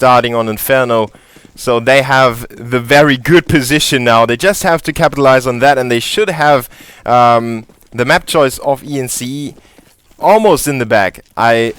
starting on Inferno. So they have the very good position now. They just have to capitalize on that, and they should have the map choice of ENCE almost in the bag. I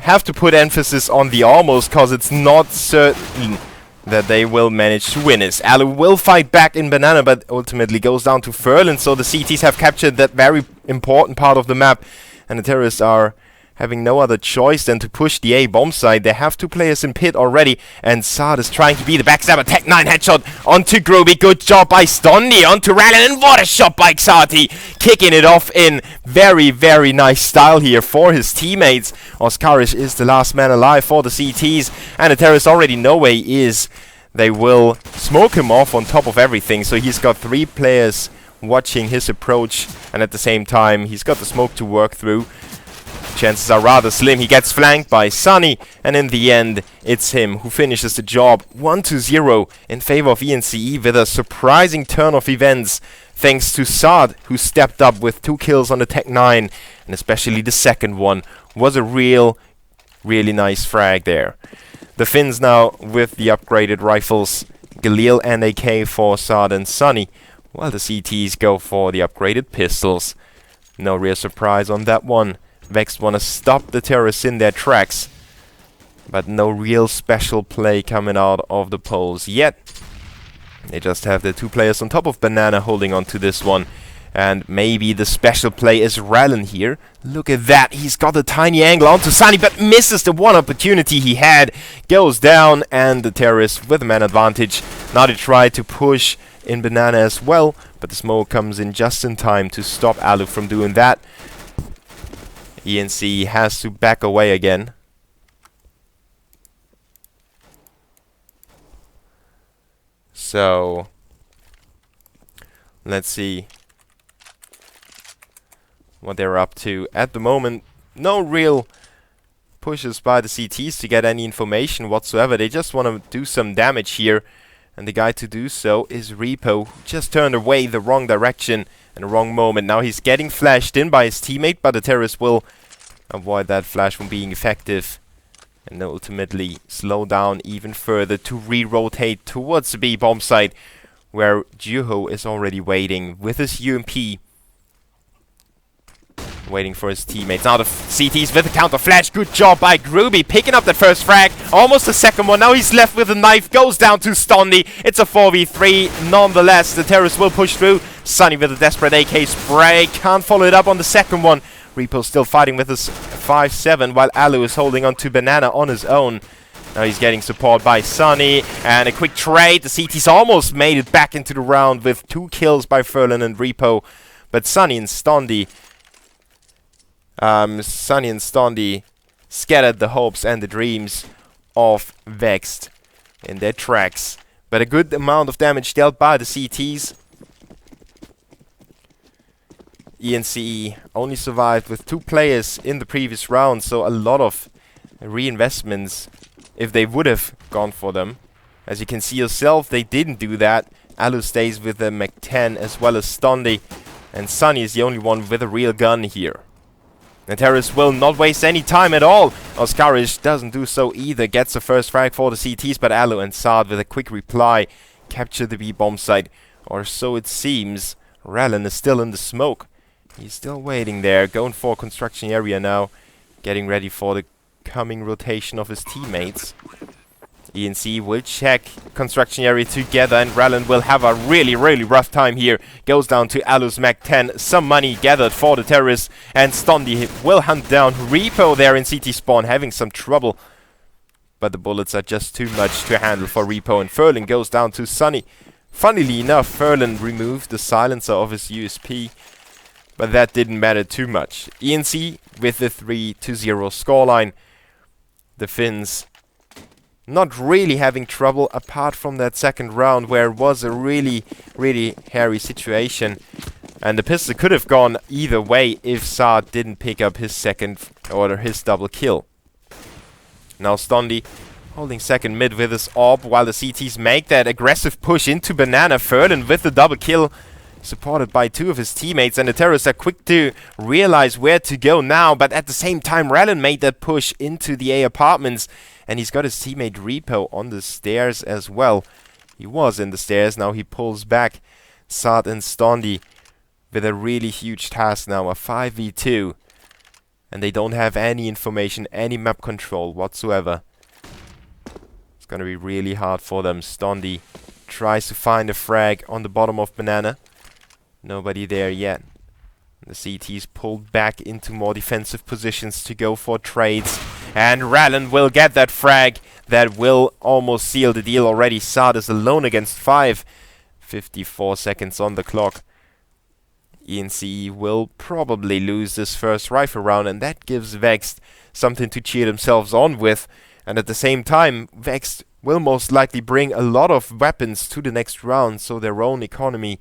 have to put emphasis on the almost, because it's not certain that they will manage to win this. Alu will fight back in Banana, but ultimately goes down to Furlan. So the CTs have captured that very important part of the map, and the terrorists are having no other choice than to push the A bomb side. They have 2 players in pit already, and Sard is trying to be the backstabber. Tech 9 headshot onto Groby. Good job by Stondi. Onto Rallen, and what a shot by Xati. Kicking it off in very, very nice style here for his teammates. Oscarish is the last man alive for the CTs, and the terrorists already know where he is. They will smoke him off on top of everything, so he's got 3 players watching his approach, and at the same time he's got the smoke to work through. Chances are rather slim. He gets flanked by Sunny, and in the end, it's him who finishes the job 1-0 in favor of ENCE with a surprising turn of events, thanks to Sard, who stepped up with 2 kills on the Tech 9, and especially the second one was a really nice frag there. The Finns now with the upgraded rifles, Galil and AK for Sard and Sunny, while the CTs go for the upgraded pistols. No real surprise on that one. Vexed want to stop the terrorists in their tracks, but no real special play coming out of the poles yet. They just have the 2 players on top of Banana holding on to this one, and maybe the special play is Rallen here. Look at that, he's got a tiny angle onto Sunny, but misses the one opportunity he had. Goes down, and the terrorists with a man advantage. Now they try to push in Banana as well, but the smoke comes in just in time to stop Alu from doing that. ENCE has to back away again. So let's see what they're up to. At the moment, no real pushes by the CTs to get any information whatsoever. They just want to do some damage here, and the guy to do so is Repo, who just turned away the wrong direction in the wrong moment. Now he's getting flashed in by his teammate, but the terrorist will avoid that flash from being effective, and ultimately slow down even further to re-rotate towards the B bomb site, where Juho is already waiting with his UMP, waiting for his teammates. Now the CTs with a counter flash. Good job by Groby, picking up that first frag. Almost the second one. Now he's left with a knife. Goes down to Stondi. It's a 4v3. Nonetheless, the terrorists will push through. Sunny with a desperate AK spray. Can't follow it up on the second one. Repo still fighting with his 5-7, while Alu is holding on to Banana on his own. Now he's getting support by Sunny, and a quick trade. The CTs almost made it back into the round with 2 kills by Furlan and Repo, but Sunny and Stondi scattered the hopes and the dreams of Vexed in their tracks. But a good amount of damage dealt by the CTs. ENCE only survived with 2 players in the previous round, so a lot of reinvestments if they would have gone for them. As you can see yourself, they didn't do that. Alu stays with the Mac-10 as well as Stondi, and Sunny is the only one with a real gun here. The terrorists will not waste any time at all. Oscarish doesn't do so either, gets the first frag for the CTs, but Alu and Sard with a quick reply capture the B bomb site, or so it seems. Rallen is still in the smoke. He's still waiting there, going for construction area now, getting ready for the coming rotation of his teammates. ENCE will check construction area together, and Rallen will have a really rough time here. Goes down to Alu's Mac-10, some money gathered for the terrorists, and Stondi will hunt down Repo there in CT spawn, having some trouble. But the bullets are just too much to handle for Repo, and Furlan goes down to Sunny. Funnily enough, Furlan removed the silencer of his USP, but that didn't matter too much. ENCE with the 3-0 scoreline. The Finns not really having trouble apart from that second round, where it was a really hairy situation. And the pistol could have gone either way if Sard didn't pick up his second or his double kill. Now Stondi holding second mid with his AWP, while the CTs make that aggressive push into Banana. Furlan with the double kill. supported by 2 of his teammates, and the terrorists are quick to realize where to go now, but at the same time Rallen made that push into the A apartments, and he's got his teammate Repo on the stairs as well. He was in the stairs, now he pulls back. Saad and Stondi with a really huge task now, a 5v2, and they don't have any information, any map control whatsoever. It's gonna be really hard for them. Stondi tries to find a frag on the bottom of Banana. Nobody there yet. The CT's pulled back into more defensive positions to go for trades. And Rallen will get that frag that will almost seal the deal already. Saad is alone against 5. 54 seconds on the clock. ENCE will probably lose this first rifle round, and that gives Vexed something to cheer themselves on with. And at the same time, Vexed will most likely bring a lot of weapons to the next round, so their own economy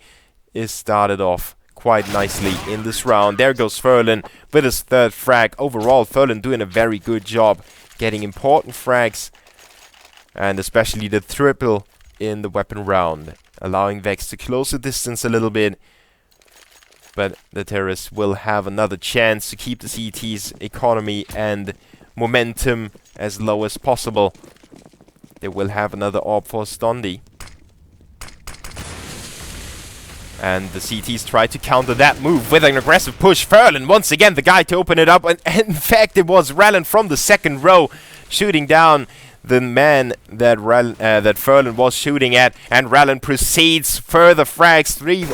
is started off quite nicely in this round. There goes Furlan with his 3rd frag. Overall, Furlan doing a very good job getting important frags, and especially the triple in the weapon round, allowing Vex to close the distance a little bit. But the terrorists will have another chance to keep the CT's economy and momentum as low as possible. They will have another orb for Stondi. And the CTs try to counter that move with an aggressive push. Furlan, once again, the guy to open it up. And in fact, it was Rallen from the 2nd row shooting down the man that Furlan was shooting at. And Rallen proceeds further frags. 3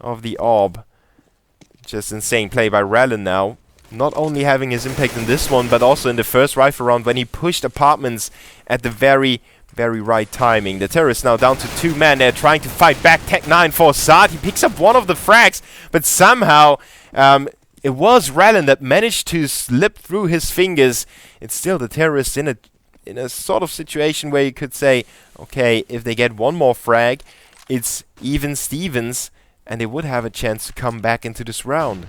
of the orb. Just insane play by Rallen now. Not only having his impact in this one, but also in the first rifle round when he pushed apartments at the very right timing. The terrorists now down to 2 men. They're trying to fight back. Tech 9 for Saad. He picks up one of the frags, but somehow it was Rallen that managed to slip through his fingers. It's still the terrorists in a sort of situation where you could say, okay, if they get one more frag, it's even Stevens, and they would have a chance to come back into this round.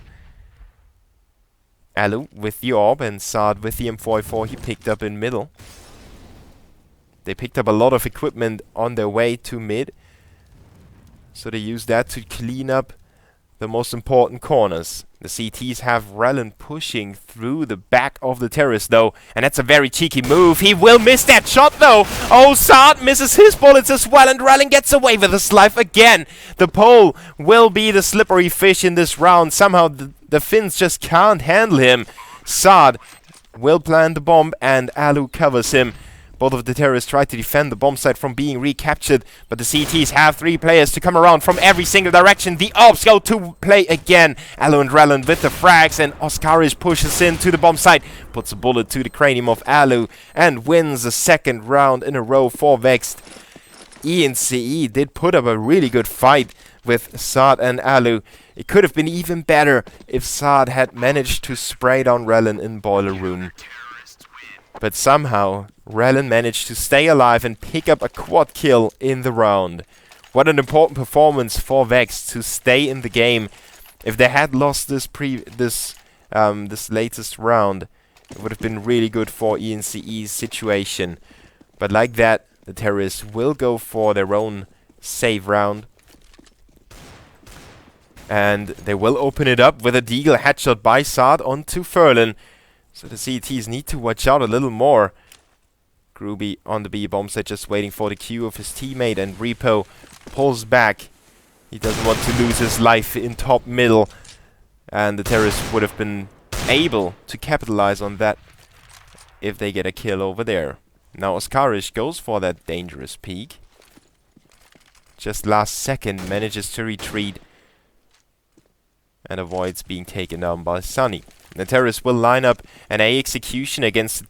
Alu with the orb and Saad with the M44 he picked up in middle. They picked up a lot of equipment on their way to mid, so they used that to clean up the most important corners. The CTs have Rallen pushing through the back of the terrace though, and that's a very cheeky move. He will miss that shot though. Oh, Saad misses his bullets as well, and Rallen gets away with his life again. The pole will be the slippery fish in this round. Somehow the Finns just can't handle him. Saad will plant the bomb and Alu covers him. Both of the terrorists try to defend the bomb site from being recaptured, but the CTs have 3 players to come around from every single direction. The orbs go to play again. Alu and Rallen with the frags, and Oskaric pushes into the bomb site, puts a bullet to the cranium of Alu, and wins the 2nd round in a row for Vexed. ENCE did put up a really good fight with Saad and Alu. It could have been even better if Saad had managed to spray down Rallen in Boiler Room. But somehow, Rallen managed to stay alive and pick up a quad kill in the round. What an important performance for Vex to stay in the game. If they had lost this latest round, it would have been really good for ENCE's situation. But like that, the terrorists will go for their own save round. And they will open it up with a deagle headshot by Saad onto Furlan. So the CTs need to watch out a little more. Groovy on the B bomb site, just waiting for the cue of his teammate, and Repo pulls back. He doesn't want to lose his life in top middle, and the terrorists would have been able to capitalize on that if they get a kill over there. Now Oskaric goes for that dangerous peek. Just last second manages to retreat and avoids being taken down by Sunny. The terrorists will line up an A execution against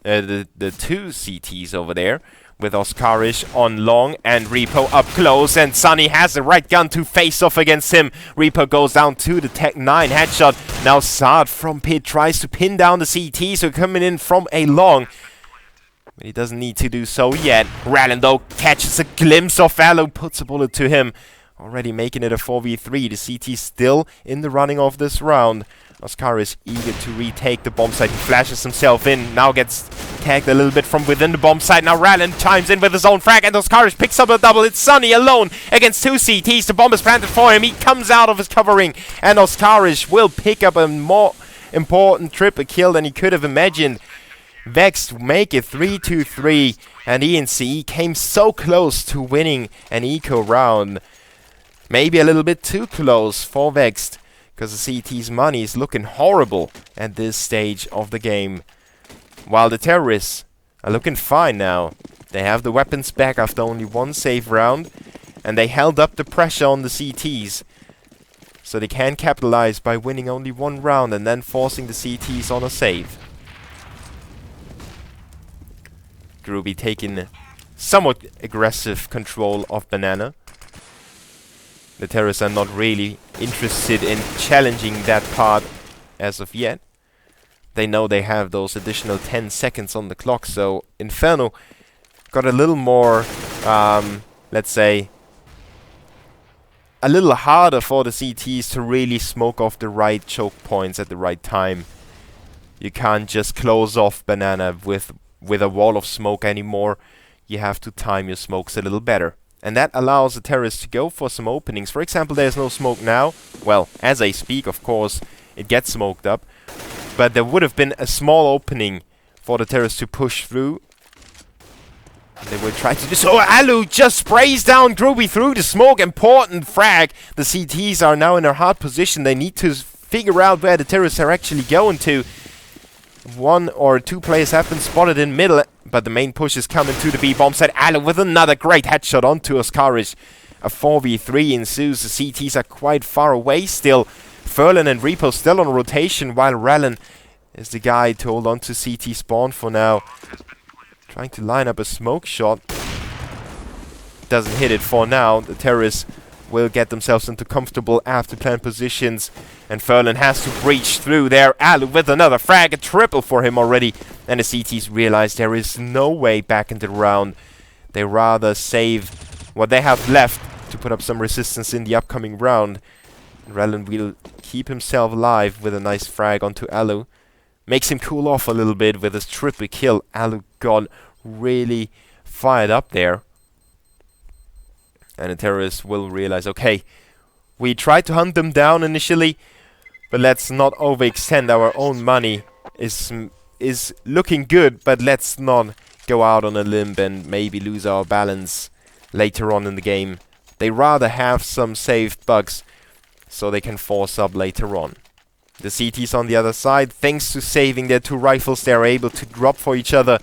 the 2 CTs over there, with Oskaric on long and Repo up close, and Sunny has the right gun to face off against him. Repo goes down to the Tech 9 headshot. Now Saad from pit tries to pin down the CTs who are coming in from a long, but he doesn't need to do so yet. Rallen though catches a glimpse of Alu, puts a bullet to him. already making it a 4v3. The CT still in the running of this round. Oscar is eager to retake the bomb site. He flashes himself in. Now gets tagged a little bit from within the bomb site. Now Rallen chimes in with his own frag, and Oscarish picks up a double. It's Sunny alone against 2 CTs. The bomb is planted for him. He comes out of his covering, and Oscarish will pick up a more important triple kill than he could have imagined. Vexed make it 3-2-3, and ENCE came so close to winning an eco round. Maybe a little bit too close for Vexed, because the CT's money is looking horrible at this stage of the game. While the terrorists are looking fine now. They have the weapons back after only one save round, and they held up the pressure on the CTs. So they can capitalize by winning only one round and then forcing the CTs on a save. Groovy taking somewhat aggressive control of Banana. The terrorists are not really interested in challenging that part as of yet. They know they have those additional 10 seconds on the clock, so Inferno got a little more, let's say, a little harder for the CTs to really smoke off the right choke points at the right time. You can't just close off Banana with a wall of smoke anymore. You have to time your smokes a little better. And that allows the terrorists to go for some openings. For example, there's no smoke now. Well, as I speak, of course, it gets smoked up. But there would have been a small opening for the terrorists to push through. And they will try to do so. Alu just sprays down Groovy through the smoke. Important frag. The CTs are now in a hard position. They need to figure out where the terrorists are actually going to. 1 or 2 players have been spotted in middle, but the main push is coming to the B bomb site. Alu with another great headshot onto Oscarish. A 4v3 ensues. The CTs are quite far away still. Furlan and Repo still on rotation, while Rallen is the guy to hold on to CT spawn for now. Trying to line up a smoke shot. Doesn't hit it for now. The terrorists will get themselves into comfortable after plan positions, and Furlan has to breach through there. Alu with another frag, a triple for him already, and the CTs realize there is no way back into the round. They rather save what they have left to put up some resistance in the upcoming round. Rallen will keep himself alive with a nice frag onto Alu. Makes him cool off a little bit with his triple kill. Alu got really fired up there. And the terrorists will realize, okay, we tried to hunt them down initially, but let's not overextend. Our own money is looking good, but let's not go out on a limb and maybe lose our balance later on in the game. They rather have some saved bugs so they can force up later on. The CTs on the other side, thanks to saving their 2 rifles, they're able to drop for each other.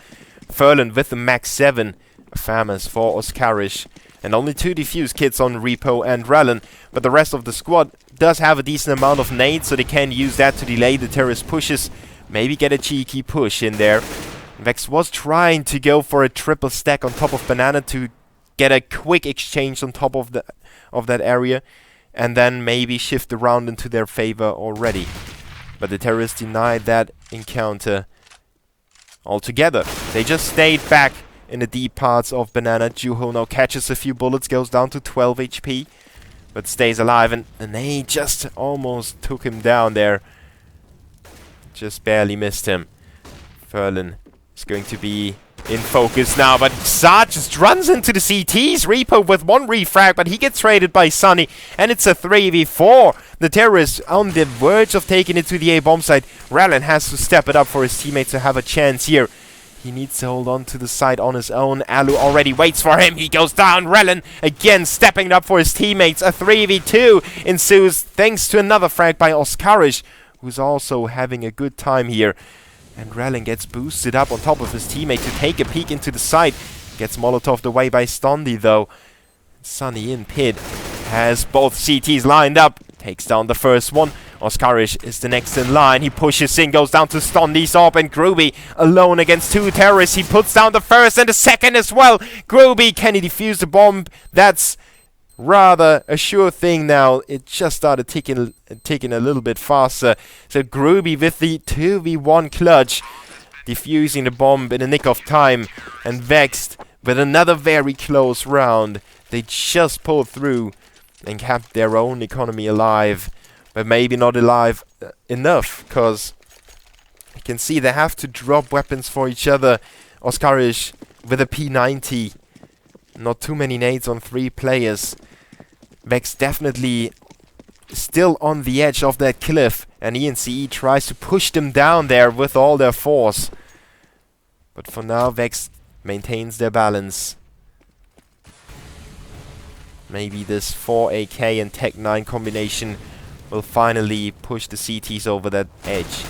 Furlan with the Max 7, famous for Oscarish. And only 2 defuse kits on Repo and Rallen, but the rest of the squad does have a decent amount of nades, so they can use that to delay the terrorist pushes. Maybe get a cheeky push in there. Vex was trying to go for a triple stack on top of Banana to get a quick exchange on top of that area, and then maybe shift the round into their favor already. But the terrorists denied that encounter altogether. They just stayed back in the deep parts of Banana. Juho now catches a few bullets, goes down to 12 HP, but stays alive, and they just almost took him down there. Just barely missed him. Furlan is going to be in focus now, but Saad just runs into the CTs. Repo with 1 refrag, but he gets traded by Sunny, and it's a 3v4. The terrorists on the verge of taking it to the A bomb site. Rallen has to step it up for his teammates to have a chance here. He needs to hold on to the side on his own. Alu already waits for him. He goes down. Rallen again stepping it up for his teammates. A 3v2 ensues thanks to another frag by Oscarish, who's also having a good time here. And Rallen gets boosted up on top of his teammate to take a peek into the site. Gets Molotov'd away by Stondi though. Sunny in pit has both CTs lined up. Takes down the first one. Oscarish is the next in line. He pushes in, goes down to Stondy's up, and Groovy alone against 2 terrorists. He puts down the first and the second as well. Groovy, can he defuse the bomb? That's rather a sure thing now. It just started ticking a little bit faster. So Groovy with the 2v1 clutch, defusing the bomb in the nick of time. And Vexed with another very close round. They just pulled through and kept their own economy alive, but maybe not alive enough, because you can see they have to drop weapons for each other. Oscarish with a P90, not too many nades on 3 players. Vex definitely still on the edge of that cliff, and ENCE tries to push them down there with all their force. But for now, Vex maintains their balance. Maybe this 4 AK and Tech 9 combination will finally push the CTs over that edge.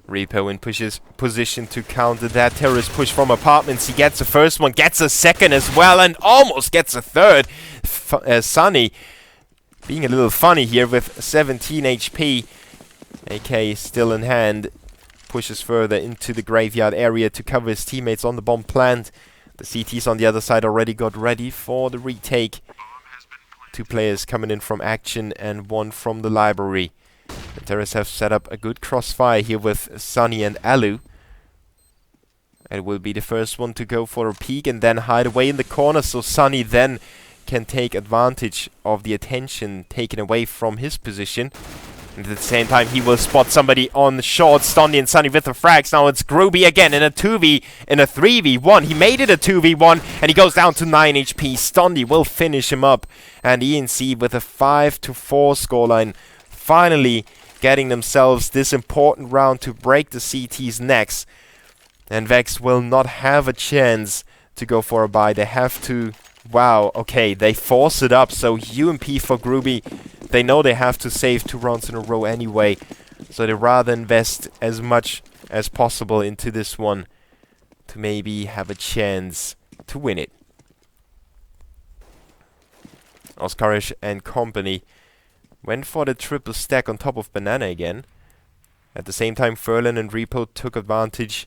Repo in position to counter that terrorist push from apartments. He gets the first one, gets a second as well, and almost gets a third. Sunny being a little funny here with 17 HP. AK still in hand. Pushes further into the graveyard area to cover his teammates on the bomb plant. The CTs on the other side already got ready for the retake. 2 players coming in from action and 1 from the library. The terrorists have set up a good crossfire here with Sunny and Alu. It will be the first one to go for a peek and then hide away in the corner, so Sunny then can take advantage of the attention taken away from his position. And at the same time, he will spot somebody on the short. Stondy and Sunny with the frags. Now it's Groovy again in a 3v1. He made it a 2v1, and he goes down to 9 HP. Stondy will finish him up, and ENCE with a 5-4 scoreline, finally getting themselves this important round to break the CT's necks. And Vex will not have a chance to go for a bye. They have to... Wow, okay, they force it up. So UMP for Groovy, they know they have to save 2 rounds in a row anyway. So they rather invest as much as possible into this one to maybe have a chance to win it. Oscarish and company went for the triple stack on top of Banana again. At the same time, Furlan and Repo took advantage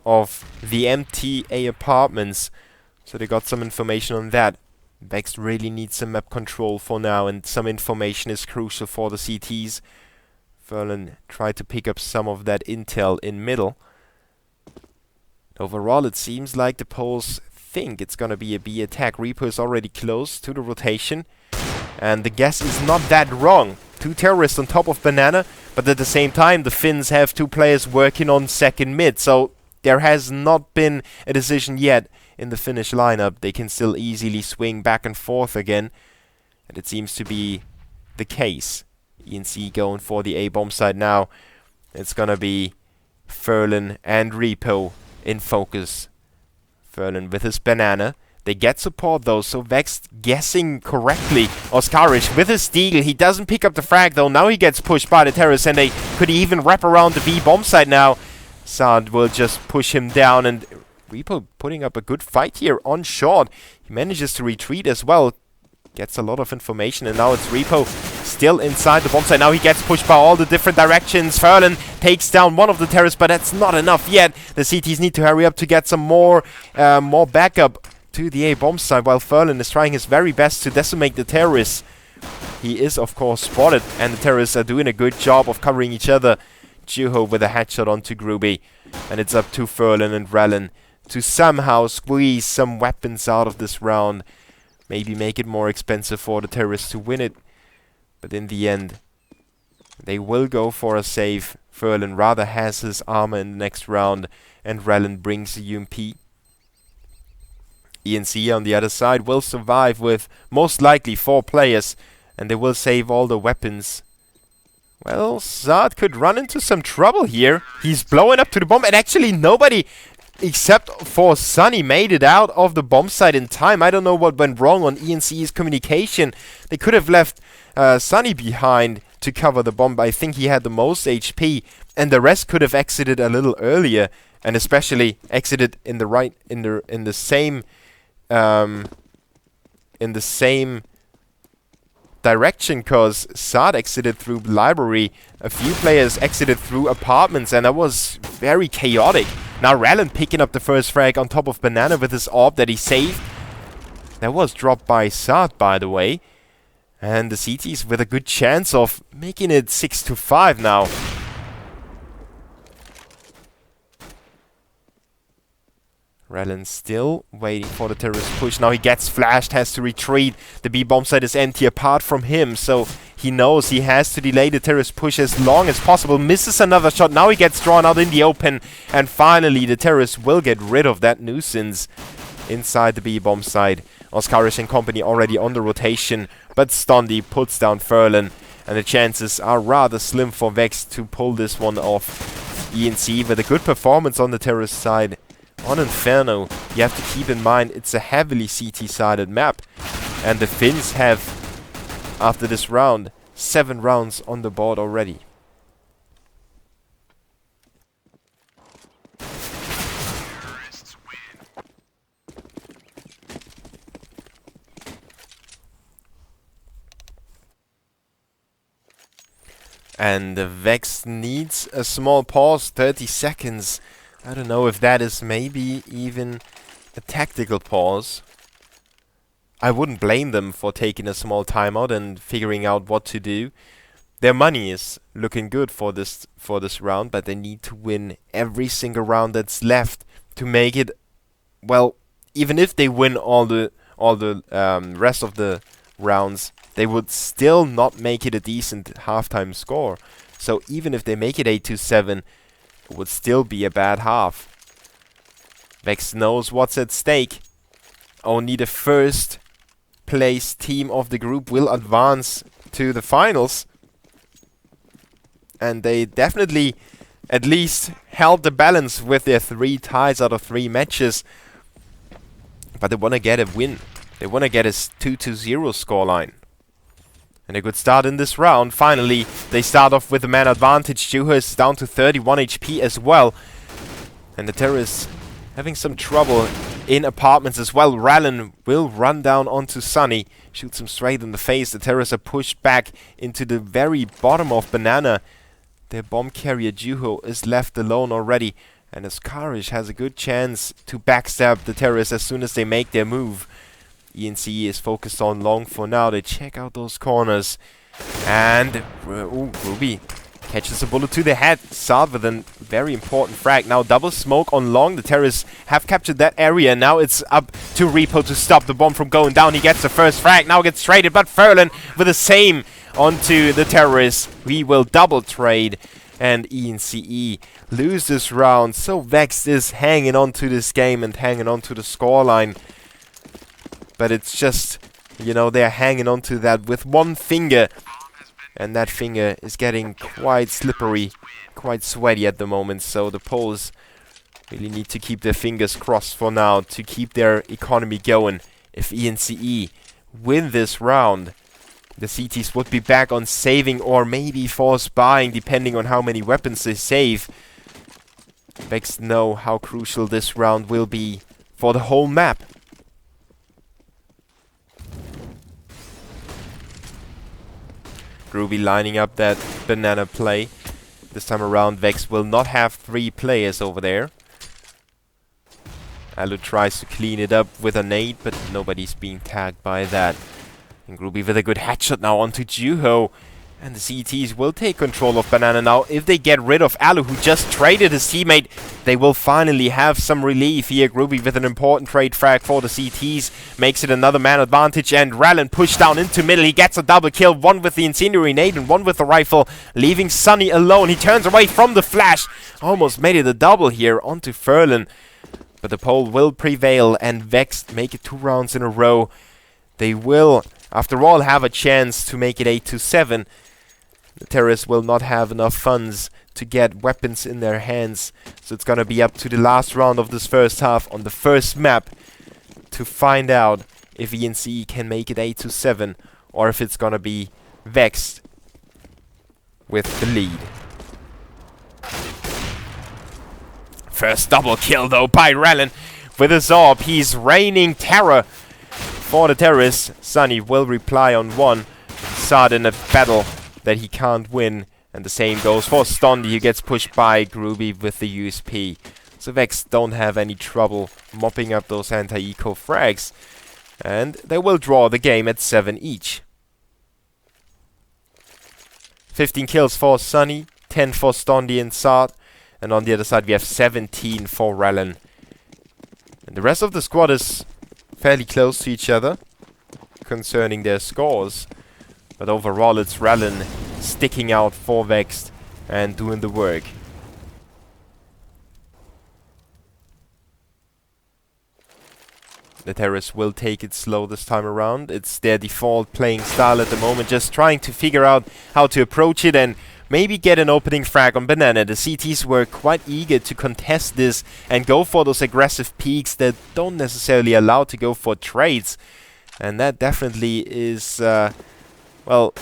of the empty A apartments, so they got some information on that. Vex really needs some map control for now, and some information is crucial for the CTs. Furlan tried to pick up some of that intel in middle. Overall, it seems like the Poles think it's gonna be a B attack. Repo is already close to the rotation, and the guess is not that wrong. 2 terrorists on top of Banana, but at the same time, the Finns have 2 players working on second mid, so there has not been a decision yet in the Finnish lineup. They can still easily swing back and forth again, and it seems to be the case. ENCE going for the A bomb side now. It's gonna be Furlan and Repo in focus. Furlan with his Banana. They get support though, so Vex guessing correctly. Oscarish with his Deagle. He doesn't pick up the frag though. Now he gets pushed by the terrorists, and they could even wrap around the B bomb site now. Saad will just push him down, and Repo putting up a good fight here on short. He manages to retreat as well. Gets a lot of information, and now it's Repo still inside the bomb site. Now he gets pushed by all the different directions. Furlan takes down one of the terrorists, but that's not enough yet. The CTs need to hurry up to get some more backup to the A bomb site, while Furlan is trying his very best to decimate the terrorists. He is, of course, spotted, and the terrorists are doing a good job of covering each other. Juho with a headshot onto Groovy, and it's up to Furlan and Rallen to somehow squeeze some weapons out of this round. Maybe make it more expensive for the terrorists to win it. But in the end, they will go for a save. Furlan rather has his armor in the next round, and Rallen brings the UMP. ENCE on the other side will survive with most likely 4 players, and they will save all the weapons. Well, Saad could run into some trouble here. He's blowing up to the bomb, and actually nobody except for Sunny made it out of the bomb site in time. I don't know what went wrong on ENCE's communication. They could have left Sunny behind to cover the bomb. I think he had the most HP, and the rest could have exited a little earlier, and especially exited in the same direction, cause Saad exited through library, a few players exited through apartments, and that was very chaotic. Now Rallen picking up the first frag on top of Banana with his AWP that he saved. That was dropped by Saad, by the way. And the CTs with a good chance of making it 6-5 now. Rallen still waiting for the terrorist push. Now he gets flashed, has to retreat. The B-bomb site is empty apart from him, so he knows he has to delay the terrorist push as long as possible. Misses another shot. Now he gets drawn out in the open. And finally, the terrorist will get rid of that nuisance inside the B-bomb site. Oscarish and company already on the rotation, but Stondi puts down Furlan, and the chances are rather slim for Vexed to pull this one off. ENCE with a good performance on the terrorist side. On Inferno, you have to keep in mind it's a heavily CT-sided map, and the Finns have, after this round, 7 rounds on the board already. And the Vex needs a small pause, 30 seconds. I don't know if that is maybe even a tactical pause. I wouldn't blame them for taking a small timeout and figuring out what to do. Their money is looking good for this round, but they need to win every single round that's left to make it. Well, even if they win all the rest of the rounds, they would still not make it a decent halftime score. So even if they make it 8-7, it would still be a bad half. Vex knows what's at stake. Only the first place team of the group will advance to the finals. And they definitely at least held the balance with their 3 ties out of 3 matches. But they want to get a win. They want to get a 2-0 scoreline. And a good start in this round. Finally, they start off with a man advantage. Juho is down to 31 HP as well. And the terrorists having some trouble in apartments as well. Rallen will run down onto Sunny. Shoots him straight in the face. The terrorists are pushed back into the very bottom of Banana. Their bomb carrier Juho is left alone already. And Ascarish has a good chance to backstab the terrorists as soon as they make their move. ENCE is focused on long for now. They check out those corners. And Ruby catches a bullet to the head. Saad with a very important frag. Now double smoke on long. The terrorists have captured that area. Now it's up to Repo to stop the bomb from going down. He gets the first frag. Now gets traded. But Furlan with the same onto the terrorists. We will double trade. And ENCE lose this round. So Vexed is hanging on to this game and hanging on to the scoreline. But it's just, you know, they're hanging on to that with one finger. And that finger is getting quite slippery, quite sweaty at the moment. So the Poles really need to keep their fingers crossed for now to keep their economy going. If ENCE win this round, the CTs would be back on saving or maybe force buying, depending on how many weapons they save. Vex know how crucial this round will be for the whole map. Ruby lining up that banana play. This time around, Vex will not have 3 players over there. Alu tries to clean it up with a nade, but nobody's being tagged by that. And Ruby with a good headshot now onto Juho. And the CTs will take control of Banana now. If they get rid of Alu, who just traded his teammate, they will finally have some relief here. Ruby with an important trade frag for the CTs. Makes it another man advantage. And Rallen pushed down into middle. He gets a double kill. One with the incendiary nade and one with the rifle. Leaving Sunny alone. He turns away from the flash. Almost made it a double here onto Furlan. But the pole will prevail. And Vexed make it 2 rounds in a row. They will, after all, have a chance to make it 8-7. The terrorists will not have enough funds to get weapons in their hands. So it's going to be up to the last round of this first half on the first map to find out if ENCE can make it 8-7 or if it's going to be Vexed with the lead. First double kill though by Rallen with a Zorb. He's raining terror for the terrorists. Sunny will reply on one. Saad in a battle that he can't win, and the same goes for Stondi, who gets pushed by Groovy with the USP. So Vex don't have any trouble mopping up those anti-eco frags, and they will draw the game at 7 each. 15 kills for Sunny, 10 for Stondi and Sard. And on the other side we have 17 for Rallen. And the rest of the squad is fairly close to each other concerning their scores. But overall it's Rallen sticking out for Vexed and doing the work. The terrorists will take it slow this time around. It's their default playing style at the moment, just trying to figure out how to approach it and maybe get an opening frag on Banana. The CTs were quite eager to contest this and go for those aggressive peaks that don't necessarily allow to go for trades. And that definitely is, well,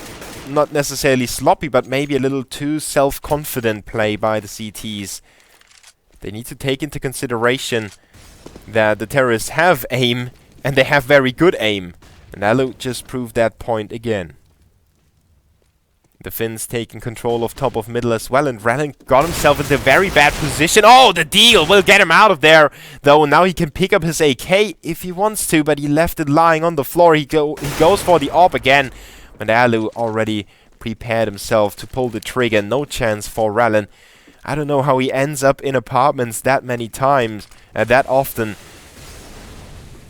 not necessarily sloppy, but maybe a little too self-confident play by the CTs. They need to take into consideration that the terrorists have aim, and they have very good aim. And Alu just proved that point again. The Finns taking control of top of middle as well, and Rallen got himself into a very bad position. Oh, the deal will get him out of there, though. Now he can pick up his AK if he wants to, but he left it lying on the floor. He goes for the AWP again, when Alu already prepared himself to pull the trigger. No chance for Rallen. I don't know how he ends up in apartments that many times, that often.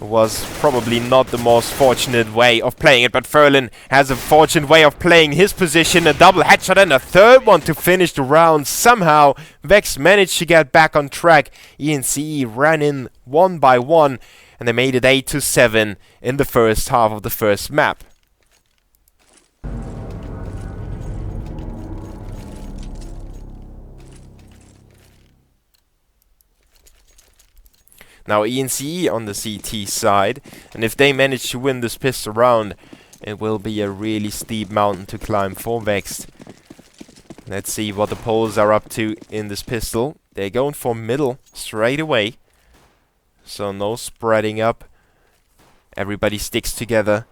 Was probably not the most fortunate way of playing it, but Ferlin has a fortunate way of playing his position. A double headshot and a third one to finish the round. Somehow Vex managed to get back on track. ENCE ran in 1 by 1 and they made it 8-7 in the first half of the first map. Now ENCE on the CT side, and if they manage to win this pistol round, it will be a really steep mountain to climb for Vexed. Let's see what the Poles are up to in this pistol. They're going for middle straight away, so no spreading up. Everybody sticks together.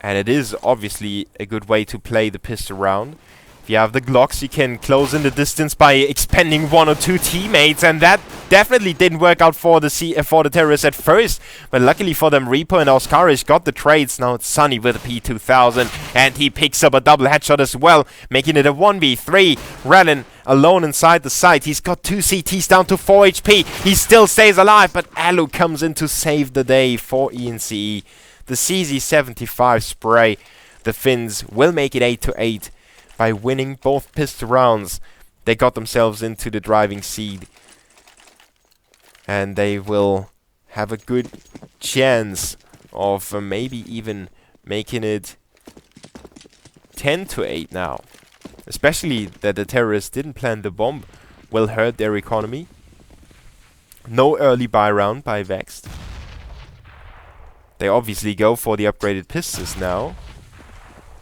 And it is obviously a good way to play the pistol round. If you have the Glocks, you can close in the distance by expending 1 or 2 teammates, and that definitely didn't work out for the terrorists at first. But luckily for them, Reaper and Oscarish got the trades. Now it's Sunny with a P2000, and he picks up a double headshot as well, making it a 1v3. Rallen alone inside the site. He's got 2 CTs down to 4 HP. He still stays alive, but Alu comes in to save the day for ENCE. The CZ75 spray. The Finns will make it 8-8. By winning both pistol rounds, they got themselves into the driving seat. And they will have a good chance of maybe even making it 10-8 now. Especially that the terrorists didn't plant the bomb will hurt their economy. No early buy round by Vexed. They obviously go for the upgraded pistols now.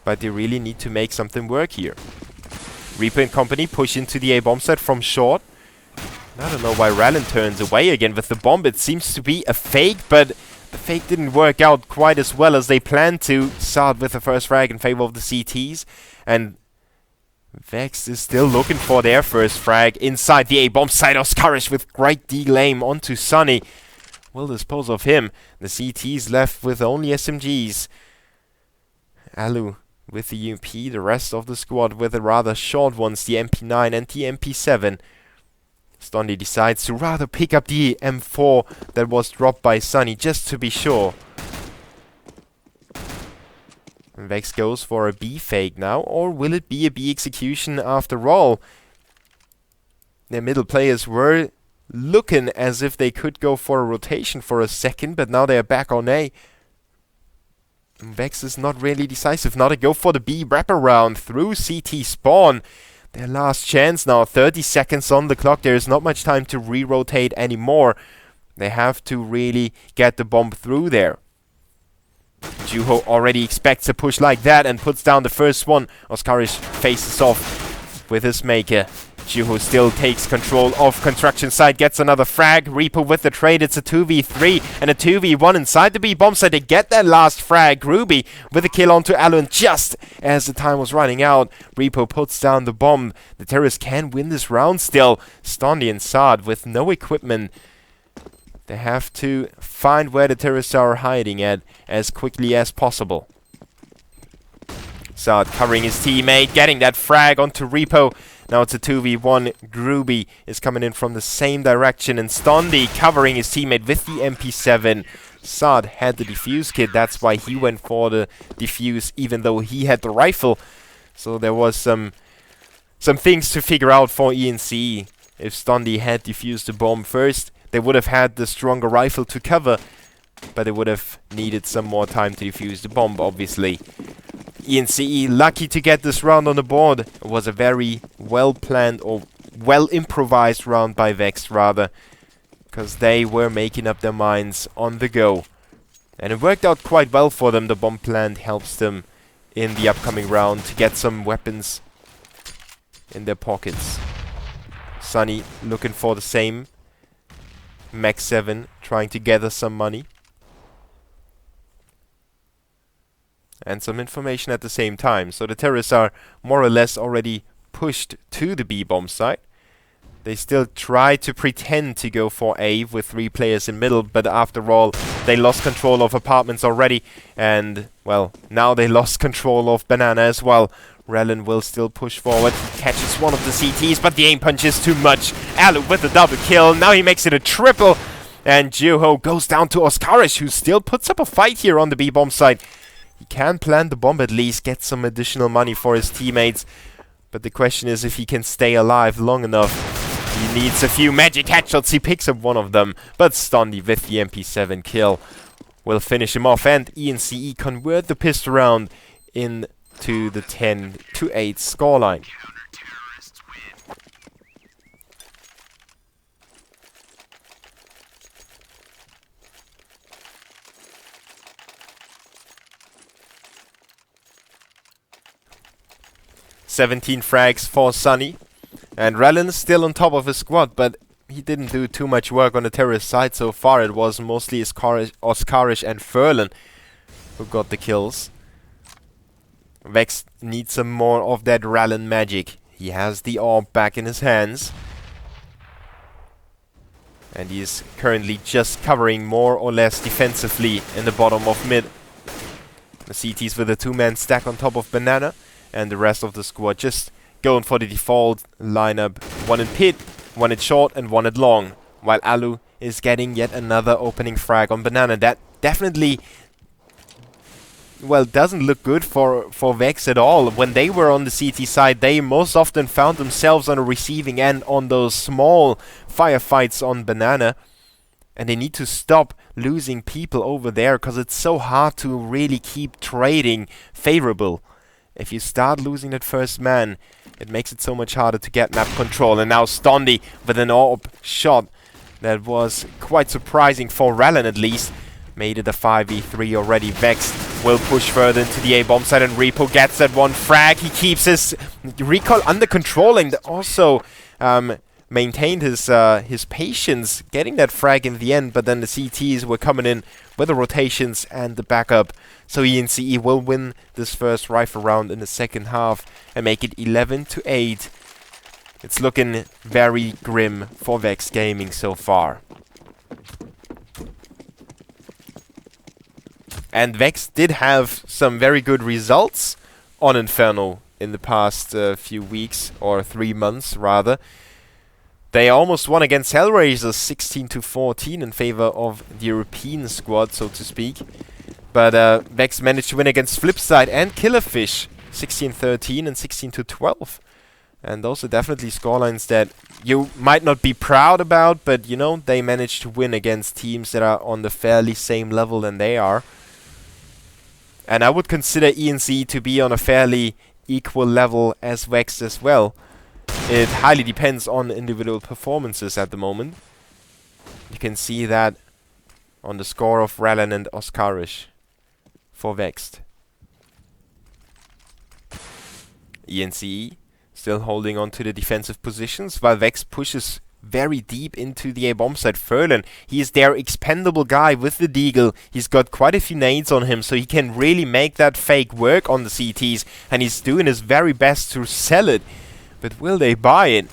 But they really need to make something work here. Reaper and company push into the A bomb site from short. I don't know why Rallen turns away again with the bomb. It seems to be a fake, but the fake didn't work out quite as well as they planned to. Sard with the first frag in favor of the CTs. And Vex is still looking for their first frag inside the A bomb site. Oscarish with great deal aim onto Sunny. Will dispose of him. The CTs left with only SMGs. Alu with the UMP, the rest of the squad with the rather short ones, the MP9 and the MP7. Stondi decides to rather pick up the M4 that was dropped by Sunny, just to be sure. And Vex goes for a B fake now, or will it be a B execution after all? Their middle players were looking as if they could go for a rotation for a second, but now they are back on A. Vex is not really decisive. Now they go for the B wraparound through CT spawn. Their last chance now. 30 seconds on the clock. There is not much time to re-rotate anymore. They have to really get the bomb through there. Juho already expects a push like that and puts down the first one. Oscarish faces off with his maker. Juho still takes control of construction site, gets another frag. Reaper with the trade. It's a 2v3 and a 2v1 inside the B bomb site. They get that last frag. Ruby with a kill onto Alu, and just as the time was running out, Reaper puts down the bomb. The terrorists can win this round still. Stondi and Sard with no equipment. They have to find where the terrorists are hiding at as quickly as possible. Saad covering his teammate, getting that frag onto Repo. Now it's a 2v1. Groovy is coming in from the same direction, and Stondi covering his teammate with the MP7. Saad had the defuse kit, that's why he went for the defuse, even though he had the rifle. So there was some things to figure out for ENCE. If Stondi had defused the bomb first, they would have had the stronger rifle to cover, but they would have needed some more time to defuse the bomb, obviously. ENCE lucky to get this round on the board. It was a very well-planned or well-improvised round by Vexed, rather, because they were making up their minds on the go. And it worked out quite well for them. The bomb plant helps them in the upcoming round to get some weapons in their pockets. Sunny looking for the same. Max 7 trying to gather some money. And some information at the same time. So the terrorists are more or less already pushed to the B-bomb site. They still try to pretend to go for A with 3 players in middle, but after all, they lost control of apartments already. And, well, now they lost control of Banana as well. Rellin will still push forward, catches one of the CTs, but the aim punch is too much. Alu with the double kill, now he makes it a triple. And Juho goes down to Oskarish, who still puts up a fight here on the B-bomb side. He can plant the bomb at least, get some additional money for his teammates. But the question is if he can stay alive long enough. He needs a few magic headshots, he picks up one of them. But Stondi with the MP7 kill will finish him off. And ENCE convert the pistol round into the 10-8 scoreline. "17 frags for Sunny, and Rellin still on top of his squad, but he didn't do too much work on the terrorist side so far. It was mostly Oskarish and Furlan who got the kills. Vexed needs some more of that Rellin magic. He has the orb back in his hands, and he is currently just covering more or less defensively in the bottom of mid. The CTs with a 2-man stack on top of Banana, and the rest of the squad just going for the default lineup. 1 in pit, 1 in short, and 1 at long. While Alu is getting yet another opening frag on Banana. That definitely, well, doesn't look good for Vex at all. When they were on the CT side, they most often found themselves on a receiving end on those small firefights on Banana. And they need to stop losing people over there, because it's so hard to really keep trading favorable. If you start losing that first man, it makes it so much harder to get map control. And now Stondi with an orb shot that was quite surprising for Rellin at least. Made it a 5v3 already. Vexed will push further into the A-bomb side, and Repo gets that one frag. He keeps his recoil under control and also maintained his patience getting that frag in the end, but then the CTs were coming in with the rotations and the backup. So ENCE will win this first rifle round in the second half and make it 11-8. It's looking very grim for Vex Gaming so far. And Vex did have some very good results on Inferno in the past few weeks, or 3 months rather. They almost won against Hellraisers 16-14 in favor of the European squad, so to speak. But Vex managed to win against Flipside and Killerfish 16-13 and 16-12. And those are definitely scorelines that you might not be proud about, but you know, they managed to win against teams that are on the fairly same level than they are. And I would consider ENCE to be on a fairly equal level as Vex as well. It highly depends on individual performances at the moment. You can see that on the score of Rellin and Oskarish for Vexed. ENCE still holding on to the defensive positions, while Vex pushes very deep into the A-bomb side. Furlan, he is their expendable guy with the deagle. He's got quite a few nades on him, so he can really make that fake work on the CTs, and he's doing his very best to sell it. But will they buy it?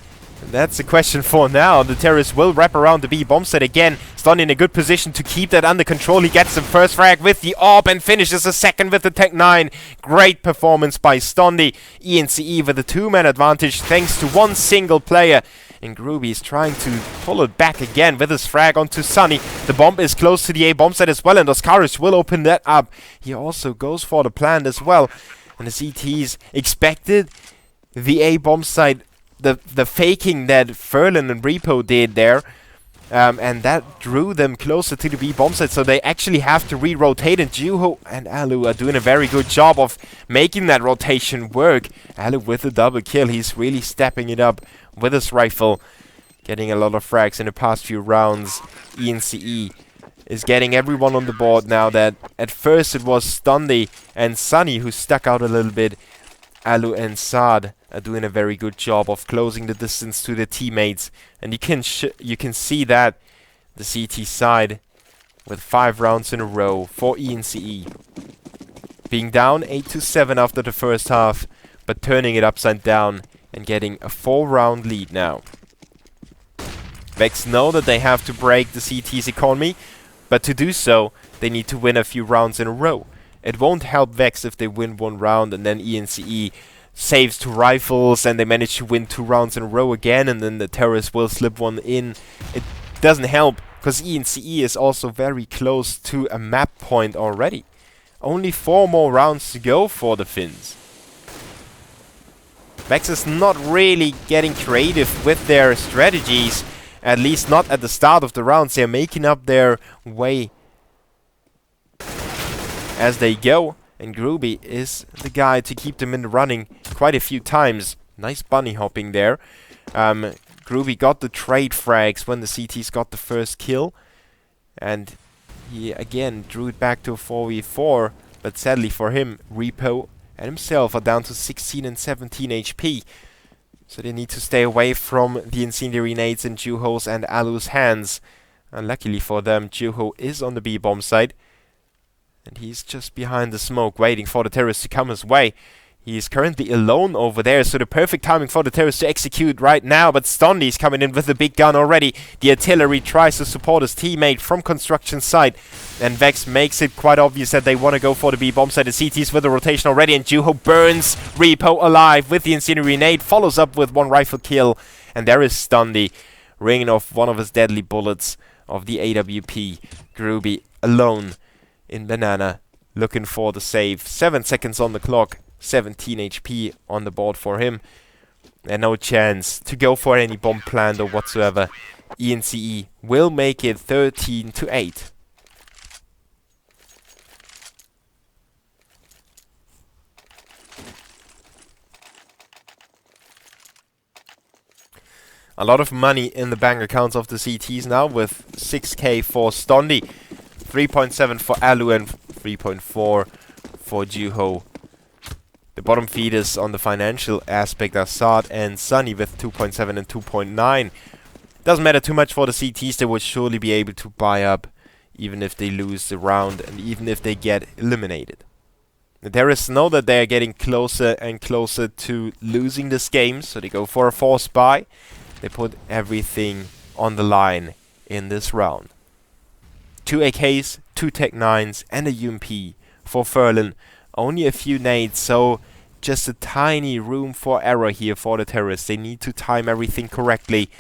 That's the question for now. The terrorist will wrap around the B bomb site again. Stondy in a good position to keep that under control. He gets the first frag with the AWP and finishes the second with the Tech 9. Great performance by Stondy. ENCE with a 2-man advantage thanks to one single player. And Groovy is trying to pull it back again with his frag onto Sunny. The bomb is close to the A bomb site as well, and Oscarish will open that up. He also goes for the plant as well. And the CTs expected the A bomb site, the faking that Furlan and Repo did there, and that drew them closer to the B bomb site, so they actually have to re-rotate, and Juho and Alu are doing a very good job of making that rotation work. Alu with a double kill, he's really stepping it up with his rifle, getting a lot of frags in the past few rounds. ENCE is getting everyone on the board now. That at first it was Stondy and Sunny who stuck out a little bit. Alu and Saad are doing a very good job of closing the distance to their teammates, and you can see that the CT side with 5 rounds in a row for ENCE, being down 8-7 after the first half, but turning it upside down and getting a 4-round lead now. Vexed know that they have to break the CT's economy, but to do so they need to win a few rounds in a row. It won't help Vexed if they win 1 round and then ENCE saves 2 rifles and they manage to win 2 rounds in a row again, and then the terrorists will slip one in. It doesn't help because ENCE is also very close to a map point already. Only 4 more rounds to go for the Finns. Vexed is not really getting creative with their strategies, at least not at the start of the rounds. They're making up their way as they go, and Groovy is the guy to keep them in the running quite a few times. Nice bunny hopping there. Groovy got the trade frags when the CTs got the first kill, and he again drew it back to a 4v4, but sadly for him, Repo and himself are down to 16 and 17 HP. So they need to stay away from the incendiary nades in Juho's and Alu's hands. And luckily for them, Juho is on the B bomb site, and he's just behind the smoke waiting for the terrorists to come his way. He is currently alone over there, so the perfect timing for the terrorists to execute right now. But Stondy is coming in with the big gun already. The artillery tries to support his teammate from construction side, and Vex makes it quite obvious that they want to go for the B bomb side. The CT's with the rotation already, and Juho burns Repo alive with the incendiary nade, follows up with 1 rifle kill, and there is Stondy ringing off one of his deadly bullets of the AWP. Groovy alone in Banana, looking for the save. 7 seconds on the clock, 17 HP on the board for him, and no chance to go for any bomb plant or whatsoever. ENCE will make it 13-8. A lot of money in the bank accounts of the CTs now, with 6k for Stondy, 3.7 for Alu, and 3.4 for Juho. The bottom feeders on the financial aspect are Saad and Sunny with 2.7 and 2.9. Doesn't matter too much for the CTs. They would surely be able to buy up even if they lose the round and even if they get eliminated. The terrorists know that they are getting closer and closer to losing this game, so they go for a forced buy. They put everything on the line in this round. 2 AKs, 2 Tech 9s, and a UMP for Furlan. Only a few nades, so just a tiny room for error here for the terrorists. They need to time everything correctly,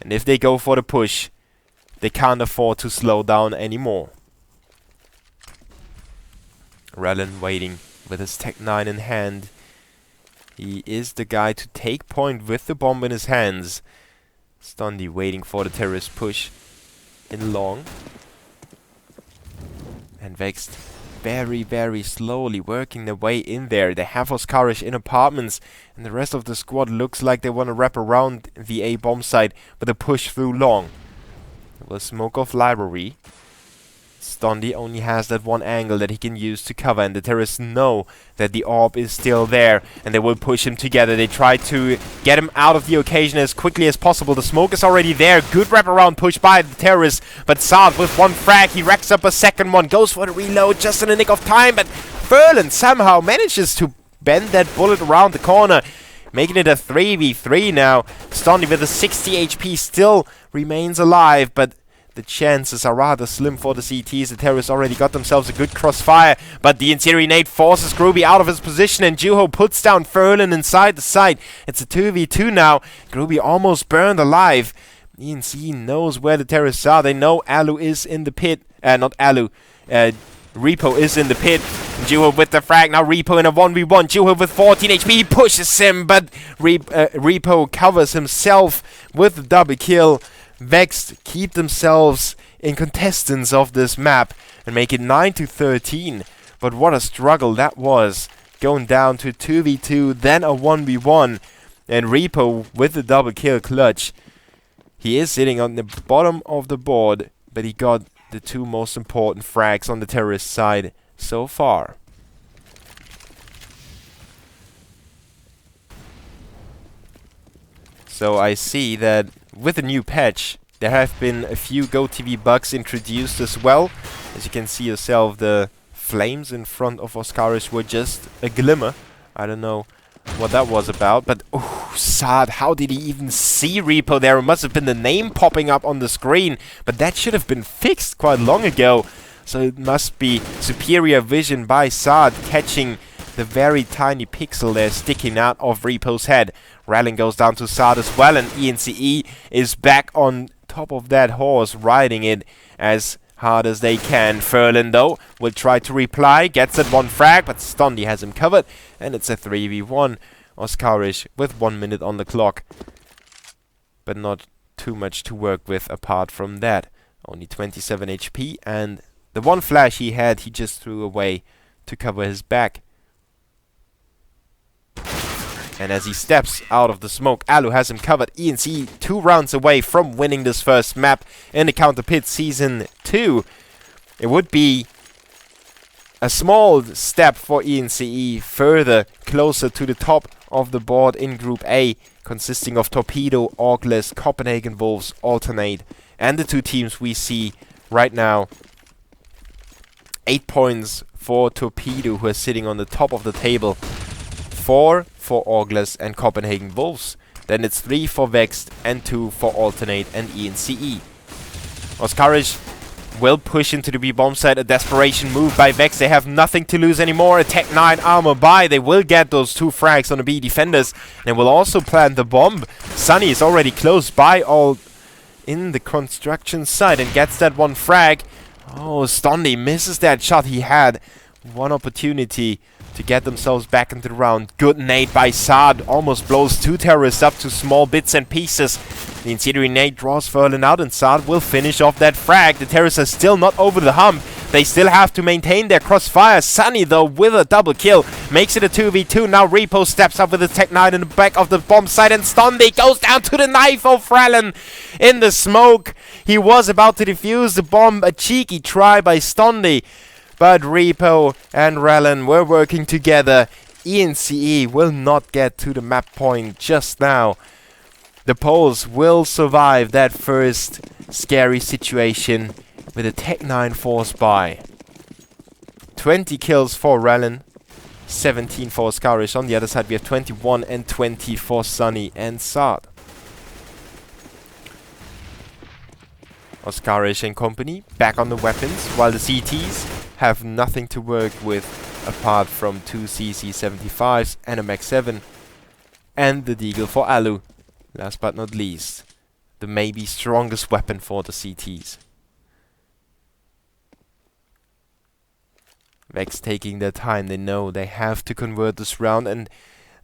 and if they go for the push, they can't afford to slow down anymore. Rallen waiting with his Tech 9 in hand. He is the guy to take point with the bomb in his hands. Stondy waiting for the terrorist push in long. And Vexed very, very slowly working their way in there. They have Oscarish in apartments, and the rest of the squad looks like they want to wrap around the A bomb site, but the push through long. It will smoke off library. Stondy only has that one angle that he can use to cover, and the terrorists know that the AWP is still there, and they will push him together. They try to get him out of the occasion as quickly as possible. The smoke is already there. Good wraparound push by the terrorists, but Saad with 1 frag, he racks up a second one, goes for the reload just in the nick of time, but Furlan somehow manages to bend that bullet around the corner. making it a 3v3 now. Stondy with a 60 HP still remains alive, but the chances are rather slim for the CTs. The terrorists already got themselves a good crossfire, but the ENCE forces Groovy out of his position, and Juho puts down Furlan inside the site. It's a 2v2 now. Groovy almost burned alive. ENCE knows where the terrorists are. They know Alu is in the pit. Not Alu. Repo is in the pit. Juho with the frag. Now Repo in a 1v1. Juho with 14 HP. He pushes him, but Repo covers himself with the double kill. Vexed keep themselves in contestants of this map and make it 9-13. But what a struggle that was. Going down to 2v2, then a 1v1. And Repo with the double kill clutch. He is sitting on the bottom of the board, but he got the two most important frags on the terrorist side so far. So I see that with the new patch, there have been a few GoTV bugs introduced as well. As you can see yourself, the flames in front of Oscarish were just a glimmer. I don't know what that was about, but oh, Saad, how did he even see Repo there? It must have been the name popping up on the screen, but that should have been fixed quite long ago. So it must be superior vision by Saad catching the very tiny pixel there sticking out of Repo's head. Rallying goes down to Saad as well, and ENCE is back on top of that horse, riding it as hard as they can. Furlan, though, will try to reply, gets that one frag, but Stondy has him covered, and it's a 3v1. Oscarish with 1 minute on the clock. But not too much to work with apart from that. Only 27 HP, and the one flash he had, he just threw away to cover his back. And as he steps out of the smoke, Alu has him covered. ENCE 2 rounds away from winning this first map in the Counter Pit Season 2. It would be a small step for ENCE further closer to the top of the board in Group A, consisting of Torpedo, Augless, Copenhagen Wolves, Alternate, and the two teams we see right now. 8 points for Torpedo, who are sitting on the top of the table. 4 for Augless and Copenhagen Wolves. Then it's 3 for Vexed and 2 for Alternate and ENCE. Oscarish will push into the B-bomb site. A desperation move by Vexed. They have nothing to lose anymore. A Tech 9 armor buy. They will get those 2 frags on the B defenders. And will also plant the bomb. Sunny is already close by, all in the construction site, and gets that 1 frag. Oh, Stondy misses that shot. He had one opportunity to get themselves back into the round. Good nade by Saad. Almost blows 2 terrorists up to small bits and pieces. The incendiary nade draws Furlan out, and Saad will finish off that frag. The terrorists are still not over the hump. They still have to maintain their crossfire. Sunny, though, with a double kill, makes it a 2v2. Now Repo steps up with a Tech 9 in the back of the bomb site, and Stondy goes down to the knife of Frallen in the smoke. He was about to defuse the bomb. A cheeky try by Stondy. But Repo and Rallen were working together. ENCE will not get to the map point just now. The Poles will survive that first scary situation with a Tech 9 force buy. 20 kills for Rallen, 17 for Oscarish. On the other side we have 21 and 20 for Sunny and Saad. Oscarish and company back on the weapons, while the CTs have nothing to work with apart from 2 CC75s and a Max 7 and the Deagle for Alu. Last but not least, the maybe strongest weapon for the CTs. Vex taking their time. They know they have to convert this round, and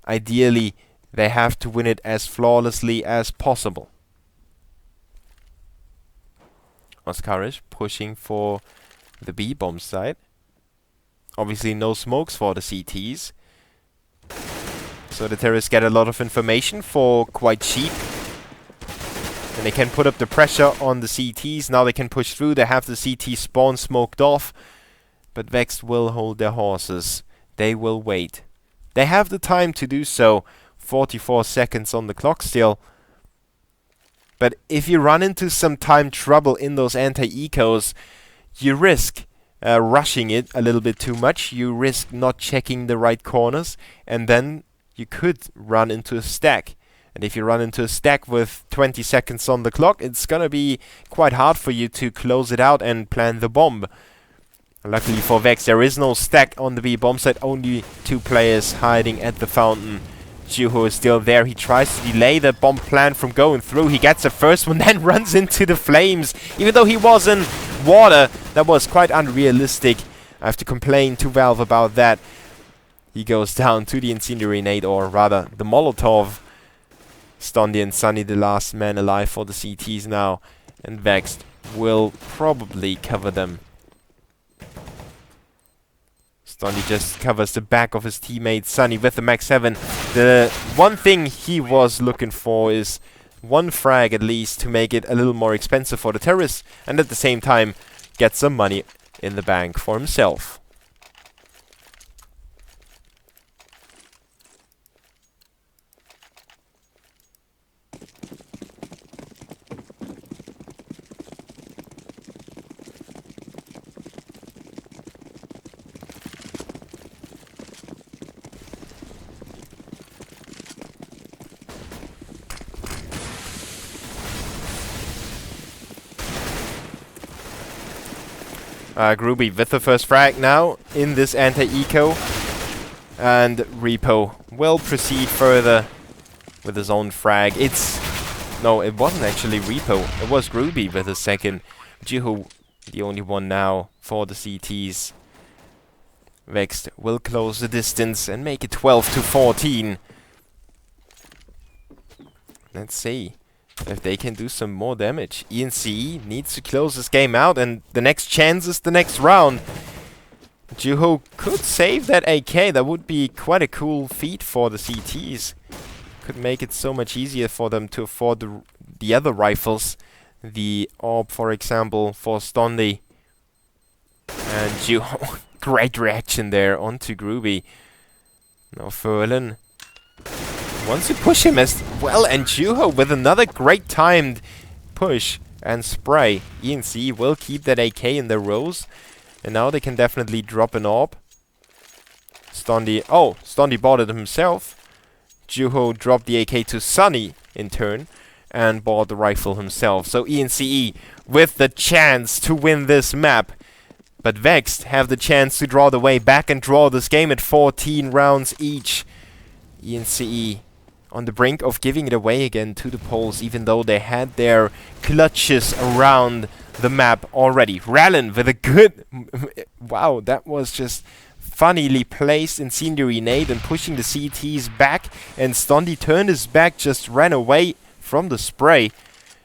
ideally they have to win it as flawlessly as possible. Oscarish pushing for the B-bomb side. Obviously no smokes for the CTs. So the terrorists get a lot of information for quite cheap. And they can put up the pressure on the CTs. Now they can push through. They have the CT spawn smoked off. But Vexed will hold their horses. They will wait. They have the time to do so. 44 seconds on the clock still. But if you run into some time trouble in those anti-ecos, you risk rushing it a little bit too much. You risk not checking the right corners, and then you could run into a stack. And if you run into a stack with 20 seconds on the clock, it's gonna be quite hard for you to close it out and plant the bomb. Luckily for Vexed, there is no stack on the B bomb site, only 2 players hiding at the fountain. Juho is still there. He tries to delay the bomb plant from going through. He gets the first one, then runs into the flames. Even though he was in water, that was quite unrealistic. I have to complain to Valve about that. He goes down to the incendiary nade, or rather the Molotov. Stondi and Sunny the last man alive for the CTs now. And Vexed will probably cover them. Stondi just covers the back of his teammate Sunny with the Max 7. The one thing he was looking for is 1 frag at least to make it a little more expensive for the terrorists, and at the same time get some money in the bank for himself. Groovy with the first frag now in this anti-eco, and Repo will proceed further with his own frag. No, it wasn't actually Repo, it was Groovy with the second. Juho the only one now for the CTs. Vexed will close the distance and make it 12-14. Let's see if they can do some more damage. ENCE needs to close this game out, and the next chance is the next round. Juho could save that AK. That would be quite a cool feat for the CTs. Could make it so much easier for them to afford the other rifles. The AWP, for example, for Stondi. And Juho, great reaction there onto Groovy. Now Furlan wants to push him as well, and Juho with another great timed push and spray. ENCE will keep that AK in their rows, and now they can definitely drop an AWP. Stondi bought it himself. Juho dropped the AK to Sunny in turn and bought the rifle himself. So ENCE with the chance to win this map. But Vexed have the chance to draw the way back and draw this game at 14 rounds each. ENCE on the brink of giving it away again to the Poles, even though they had their clutches around the map already. Rallen with a good... wow, that was just funnily placed incendiary nade and pushing the CTs back, and Stondi turned his back, just ran away from the spray,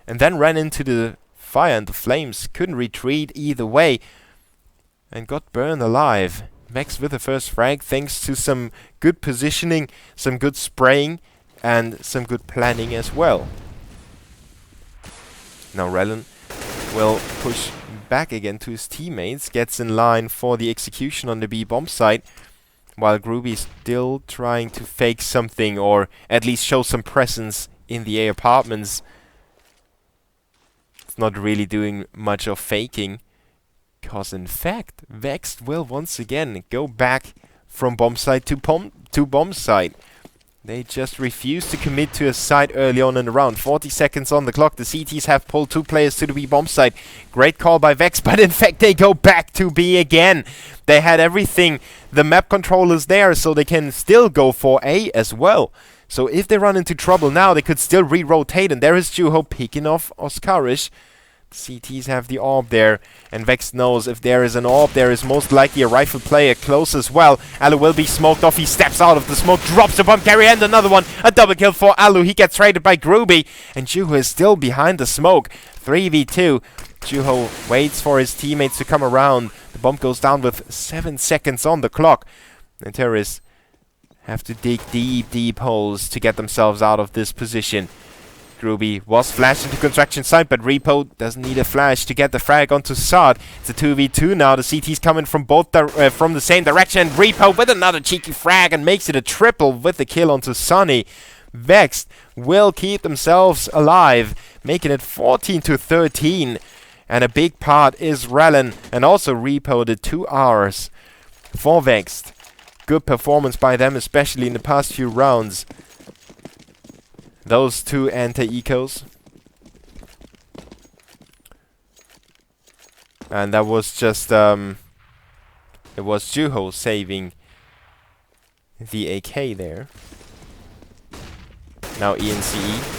and then ran into the fire and the flames. Couldn't retreat either way, and got burned alive. Vexed with the first frag, thanks to some good positioning, some good spraying, and some good planning as well. Now Rallen will push back again to his teammates, gets in line for the execution on the B bomb site, while Groovy is still trying to fake something, or at least show some presence in the A apartments. It's not really doing much of faking, because in fact Vexed will once again go back from bomb site to bomb site. They just refuse to commit to a site early on in the round. 40 seconds on the clock. The CTs have pulled 2 players to the B bomb site. Great call by Vexed, but in fact they go back to B again. They had everything. The map control is there, so they can still go for A as well. So if they run into trouble now, they could still re-rotate, and there is Juho picking off Oscarish. CTs have the AWP there, and Vexed knows if there is an AWP, there is most likely a rifle player close as well. Alu will be smoked off. He steps out of the smoke, drops a bomb carrier, and another one. A double kill for Alu. He gets traded by Groovy, and Juho is still behind the smoke. 3v2. Juho waits for his teammates to come around. The bomb goes down with 7 seconds on the clock. The terrorists have to dig deep holes to get themselves out of this position. Groovy was flashed into construction site, but Repo doesn't need a flash to get the frag onto Sard. It's a 2v2 now. The CT's coming from from the same direction. Repo with another cheeky frag and makes it a triple with the kill onto Sunny. Vexed will keep themselves alive, making it 14-13. And a big part is Rallen and also Repo, the 2 hours for Vexed. good performance by them, especially in the past few rounds. Those two anti-ecos. And that was just, it was Juho saving the AK there. Now ENCE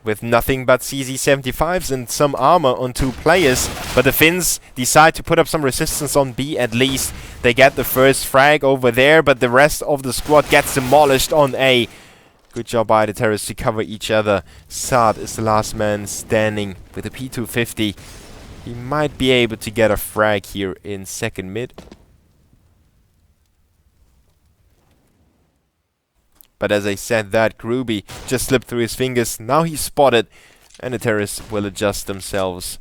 with nothing but CZ75s and some armor on 2 players. But the Finns decide to put up some resistance on B at least. They get the first frag over there, but the rest of the squad gets demolished on A. Good job by the terrorists to cover each other. Saad is the last man standing with a P250. He might be able to get a frag here in second mid. But as I said, that Groovy just slipped through his fingers. Now he's spotted, and the terrorists will adjust themselves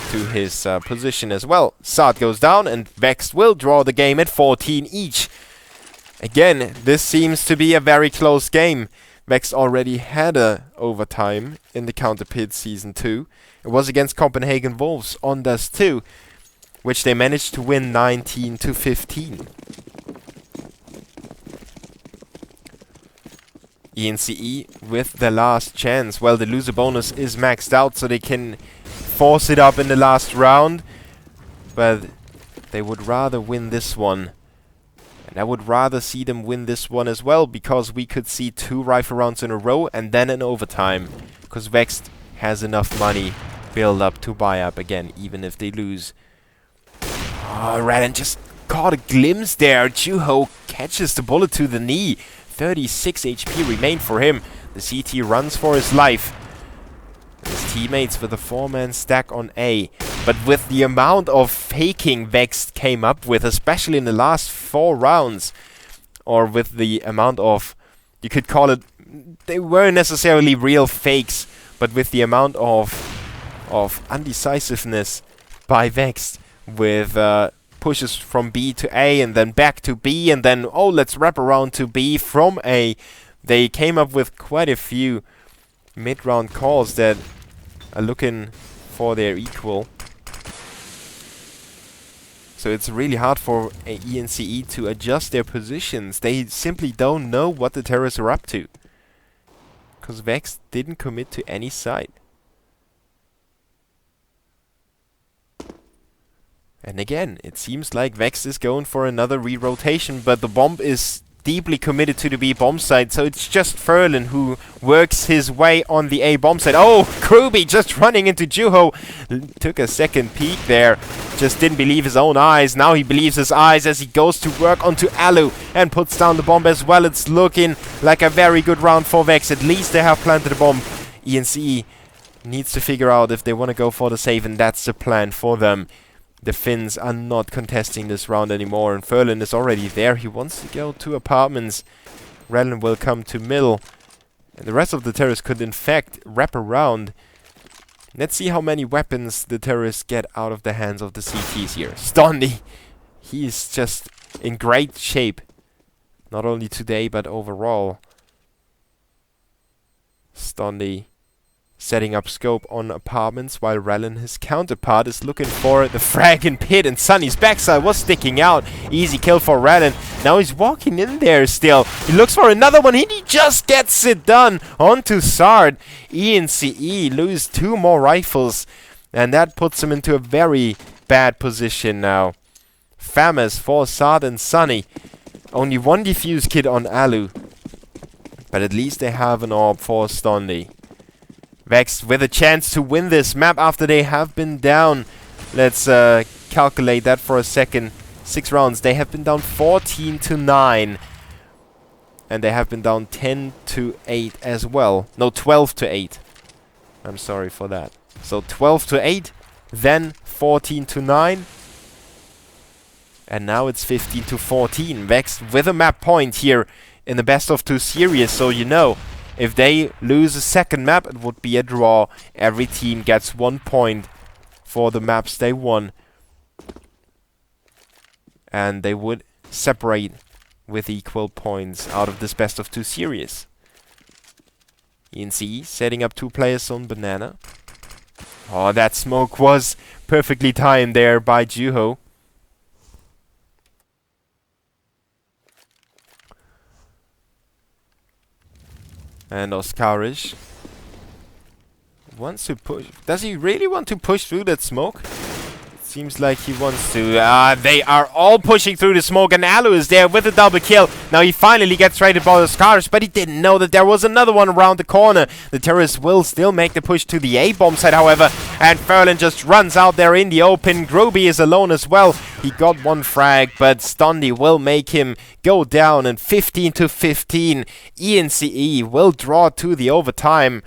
to his position as well. Saad goes down, and Vexed will draw the game at 14 each. Again, this seems to be a very close game. Vexed already had a overtime in the Counterpit Season 2. It was against Copenhagen Wolves on Dust 2, which they managed to win 19-15. ENCE with the last chance. Well, the loser bonus is maxed out, so they can force it up in the last round. But they would rather win this one. And I would rather see them win this one as well, because we could see 2 rifle rounds in a row and then an overtime. Because Vexed has enough money build up to buy up again, even if they lose. Oh, Radin just caught a glimpse there. Juho catches the bullet to the knee. 36 HP remain for him. The CT runs for his life. His teammates with a 4-man stack on A. But with the amount of faking Vexed came up with, especially in the last 4 rounds, or with the amount of, you could call it, they weren't necessarily real fakes, but with the amount of undecisiveness by Vexed, with pushes from B to A and then back to B and then, oh, let's wrap around to B from A. They came up with quite a few mid-round calls that are looking for their equal. So it's really hard for ENCE to adjust their positions. They simply don't know what the terrorists are up to. Because Vexed didn't commit to any side. And again, it seems like Vexed is going for another re-rotation, but the bomb is deeply committed to the B bomb site, so it's just Ferlin who works his way on the A bomb site. Oh, Kruby just running into Juho. Took a second peek there. Just didn't believe his own eyes. Now he believes his eyes as he goes to work onto Alu and puts down the bomb as well. It's looking like a very good round for Vex. At least they have planted a bomb. ENCE needs to figure out if they want to go for the save, and that's the plan for them. The Finns are not contesting this round anymore, and Ferlin is already there. He wants to go to apartments. Relin will come to middle. And the rest of the terrorists could in fact wrap around. Let's see how many weapons the terrorists get out of the hands of the CTs here. Stondi! He is just in great shape. Not only today, but overall. Stondi setting up scope on apartments, while Relin, his counterpart, is looking for the frag in pit, and Sunny's backside was sticking out. Easy kill for Relin. Now he's walking in there still. He looks for another one, and he just gets it done. On to Sard. ENCE lose 2 more rifles, and that puts him into a very bad position now. Famous for Sard and Sunny. Only 1 defuse kit on Alu, but at least they have an orb for Stondi. Vexed with a chance to win this map after they have been down. Let's calculate that for a second. 6 rounds. They have been down 14-9. And they have been down 10-8 as well. No, 12-8. I'm sorry for that. So 12-8, then 14-9. And now it's 15-14. Vexed with a map point here in the best of 2 series, so you know. If they lose a second map, it would be a draw. Every team gets 1 point for the maps they won. And they would separate with equal points out of this best of 2 series. ENCE setting up 2 players on Banana. Oh, that smoke was perfectly timed there by Juho. And Oskarish wants to push. Does he really want to push through that smoke? Seems like he wants to. They are all pushing through the smoke, and Alu is there with a double kill. Now he finally gets traded by the Scars, but he didn't know that there was another one around the corner. The terrorists will still make the push to the A-bomb site, however, and Ferlin just runs out there in the open. Groby is alone as well. He got one frag, but Stundy will make him go down, and 15-15. ENCE will draw to the overtime.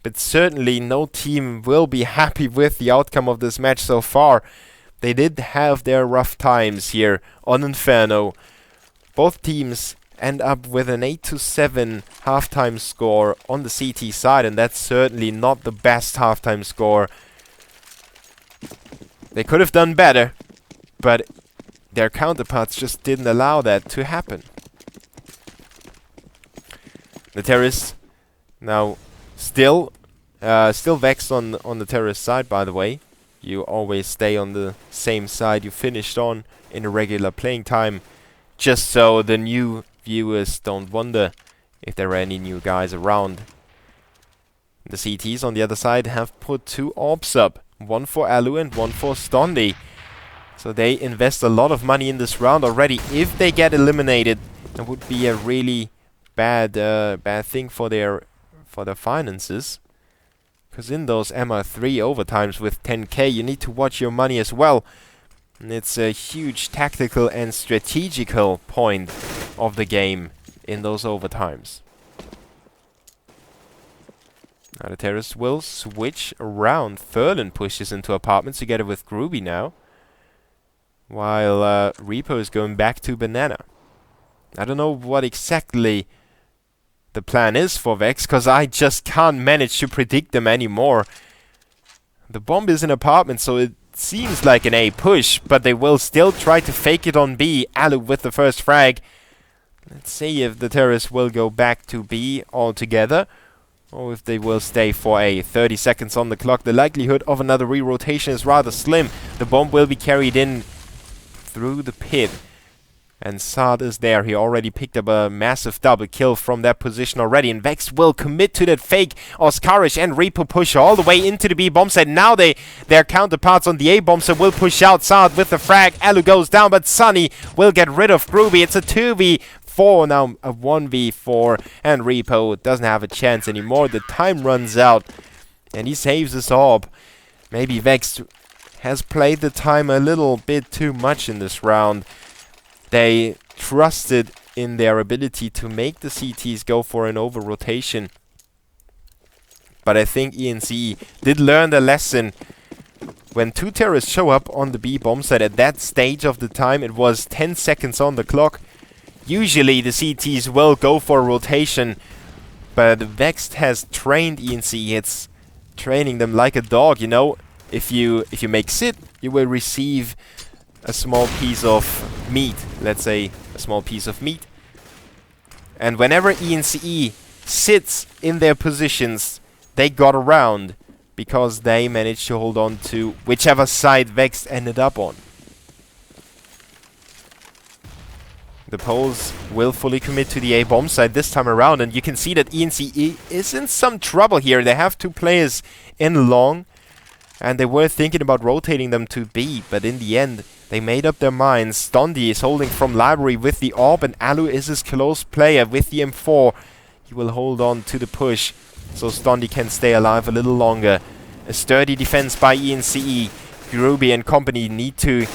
But certainly no team will be happy with the outcome of this match so far. They did have their rough times here on Inferno. Both teams end up with an 8-7 halftime score on the CT side, and that's certainly not the best halftime score. They could have done better, but their counterparts just didn't allow that to happen. The terrorists now still vexed on the terrorist side, by the way. You always stay on the same side you finished on in a regular playing time, just so the new viewers don't wonder if there are any new guys around. The CTs on the other side have put 2 orbs up, one for Alu and one for Stondy. So they invest a lot of money in this round already. If they get eliminated, it would be a really bad thing for their finances. Because in those MR3 overtimes with 10k, you need to watch your money as well. And it's a huge tactical and strategical point of the game in those overtimes. Now the terrorists will switch around. Ferlin pushes into apartments together with Groovy now, while Reaper is going back to Banana. I don't know what exactly the plan is for Vex, because I just can't manage to predict them anymore. The bomb is in apartment, so it seems like an A push, but they will still try to fake it on B. Alu with the first frag. Let's see if the terrorists will go back to B altogether, or if they will stay for A. 30 seconds on the clock. The likelihood of another re-rotation is rather slim. The bomb will be carried in through the pit. And Saad is there. He already picked up a massive double kill from that position already. And Vex will commit to that fake. Oskarish and Reaper push all the way into the B bomb site. Now their counterparts on the A bomb site will push out. Saad with the frag. Alu goes down, but Sunny will get rid of Groovy. It's a 2v4 now, a 1v4. And Repo doesn't have a chance anymore. The time runs out. And he saves his orb. Maybe Vex has played the time a little bit too much in this round. They trusted in their ability to make the CTs go for an over-rotation. But I think ENCE did learn the lesson. When 2 terrorists show up on the B bomb site at that stage of the time, it was 10 seconds on the clock. Usually the CTs will go for a rotation, but Vexed has trained ENCE. It's training them like a dog, you know. If you make sit, you will receive a small piece of meat, let's say a small piece of meat. And whenever ENCE sits in their positions, they got around because they managed to hold on to whichever side Vexed ended up on. The Poles will fully commit to the A bomb side this time around, and you can see that ENCE is in some trouble here. They have 2 players in long, and they were thinking about rotating them to B, but in the end they made up their minds. Stondy is holding from library with the orb, and Alu is his close player with the M4. He will hold on to the push, so Stondy can stay alive a little longer. A sturdy defense by ENCE. Ruby and company need to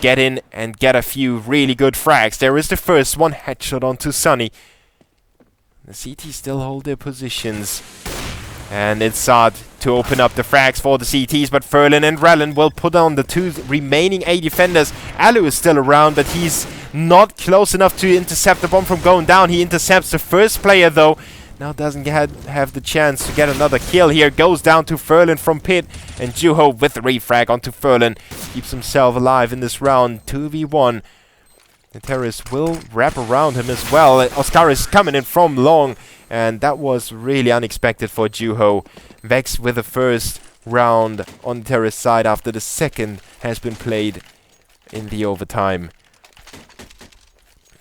get in and get a few really good frags. There is the first one, headshot onto Sunny. The CT still hold their positions. And it's Saad to open up the frags for the CTs, but Ferlin and Rellin will put on the 2 remaining A defenders. Alu is still around, but he's not close enough to intercept the bomb from going down. He intercepts the first player, though. Now doesn't have the chance to get another kill here. Goes down to Ferlin from pit, and Juho with the refrag onto Ferlin. Keeps himself alive in this round. 2v1. The terrorists will wrap around him as well. Oscar is coming in from long, and that was really unexpected for Juho. Vex with the first round on the terrorist side after the second has been played in the overtime.